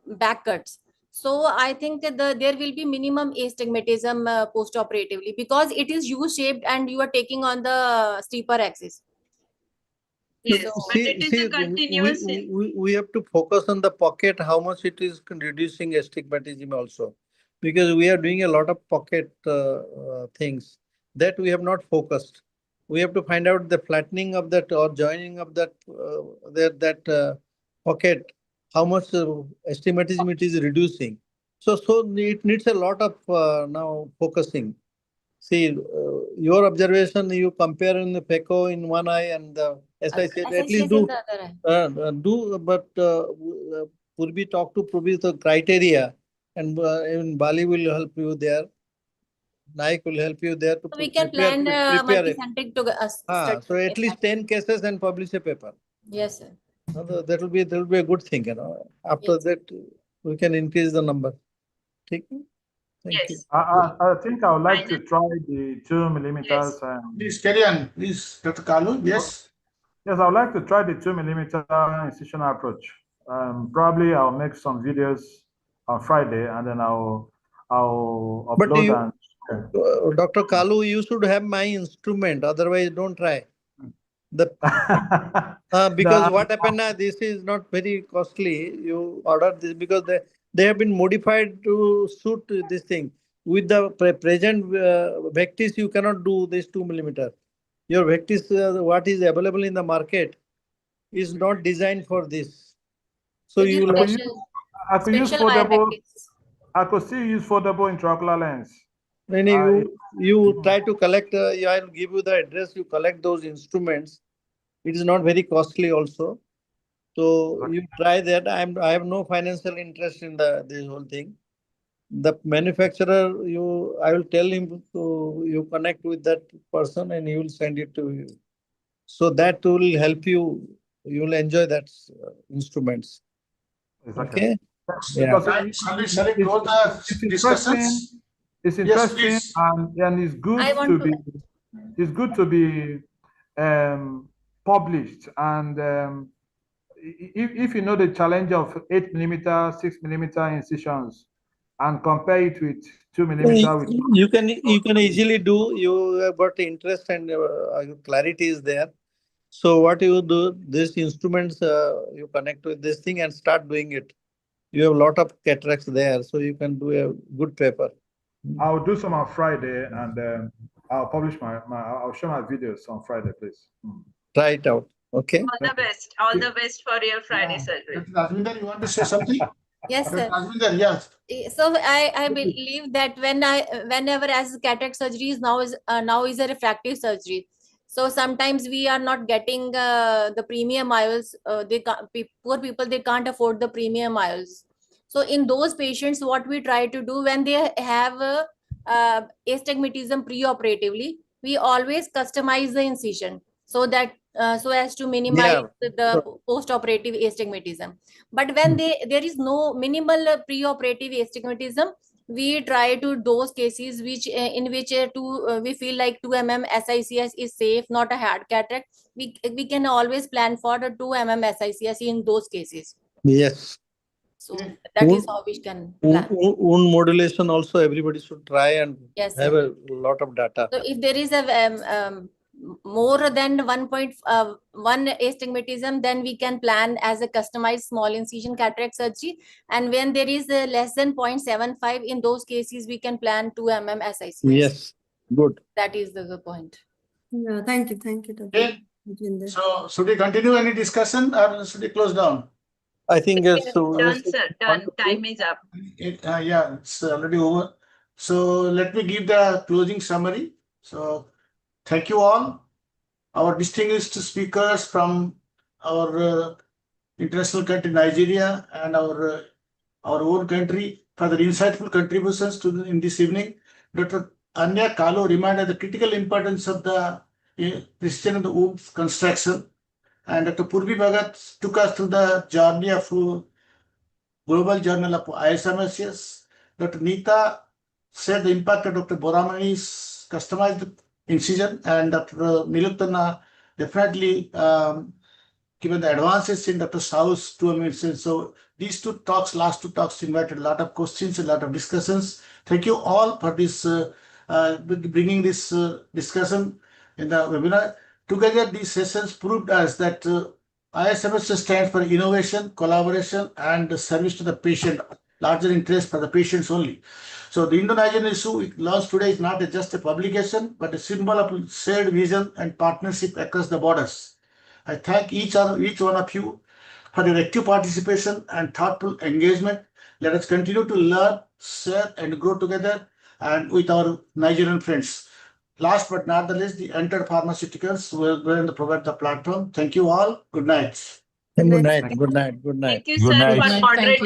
back cuts, so I think that there will be minimum astigmatism post-operatively because it is U-shaped and you are taking on the steeper axis. Yes, but it is a continuous. We have to focus on the pocket, how much it is reducing astigmatism also, because we are doing a lot of pocket things that we have not focused. We have to find out the flattening of that or joining of that pocket, how much astigmatism it is reducing. So it needs a lot of now focusing. See, your observation, you compare in the phaco in one eye and the SICS, at least do, but Purvi talk to Purvi the criteria, and in Bali will help you there. Naik will help you there to so we can plan multi-centric to study. So at least 10 cases and publish a paper. Yes, sir. That will be a good thing, After that, we can increase the number. Thank you. I think I would like to try the 2 millimeters. Please carry on, please, Dr. Kalu. Yes. Yes, I would like to try the 2 millimeter incisional approach. Probably I'll make some videos on Friday, and then I'll upload. Dr. Kalu, you should have my instrument. Otherwise, don't try. Because what happened now, this is not very costly. You order this because they have been modified to suit this thing. With the present Vectis, you cannot do this 2 millimeter. Your Vectis, what is available in the market, is not designed for this. So you will I could use foldable. I could still use foldable intraocular lens. You try to collect. I will give you the address. You collect those instruments. It is not very costly also. So you try that. I have no financial interest in this whole thing. The manufacturer, I will tell him to you connect with that person and he will send it to you. So that will help you. You will enjoy that instruments. Okay. Because it's interesting and it's good to be. It's good to be published, and if you know the challenge of 8 millimeter, 6 millimeter incisions, and compare it with 2 millimeter, you can easily do. You have got interest and clarity is there. So what you do, these instruments, you connect with this thing and start doing it. You have a lot of cataracts there, so you can do a good paper. I'll do some on Friday, and I'll publish I'll show my videos on Friday, please. Try it out. Okay. All the best. All the best for your Friday surgery. Rajvinder, you want to say something? Yes, sir. Rajvinder, yes. So I believe that whenever as cataract surgery is now is a refractive surgery. So sometimes we are not getting the premium IOLs. Poor people, they can't afford the premium IOLs. So in those patients, what we try to do when they have astigmatism pre-operatively, we always customize the incision so that so as to minimize the post-operative astigmatism. But when there is no minimal pre-operative astigmatism, we try to those cases in which we feel like 2 mm SICS is safe, not a hard cataract. We can always plan for the 2 mm SICS in those cases. Yes. So that is how we can plan. Wound modulation also everybody should try and Yes, have sir. a lot of data. So if there is a more than 1.1 astigmatism, then we can plan as a customized small incision cataract surgery. And when there is less than 0.75, in those cases, we can plan 2 mm SICS. Yes, good. That is the point. Yeah, thank you, Dr. Okay. Rajinder. So should we continue any discussion or should we close down? I think so. Done, sir. Done. Time is up. Yeah, it's already over. So let me give the closing summary. So thank you all, our distinguished speakers from our international country, Nigeria, and our own country for their insightful contributions in this evening. Dr. Anya Kalu reminded the critical importance of the precision of the womb construction. And Dr. Purvi Bhagat took us through the journey of Global Journal of ISMSICS. Dr. Neeta said the impact of Dr. Boramani's customized incision, and Dr. Nilutana definitely given the advances in Dr. Sahu's 2 minutes. So these last two talks invited a lot of questions, a lot of discussions. Thank you all for this bringing this discussion in the webinar. Together, these sessions proved us that ISMS stands for innovation, collaboration, and service to the patient, larger interest for the patients only. So the Indo-Nigerian issue launched today is not just a publication, but a symbol of shared vision and partnership across the borders. I thank each one of you for your active participation and thoughtful engagement. Let us continue to learn, share, and grow together and with our Nigerian friends. Last but not the least, the Enter Pharmaceuticals will provide the platform. Thank you all. Good night. Good night. Good night. Good night. Thank you, sir, for moderating.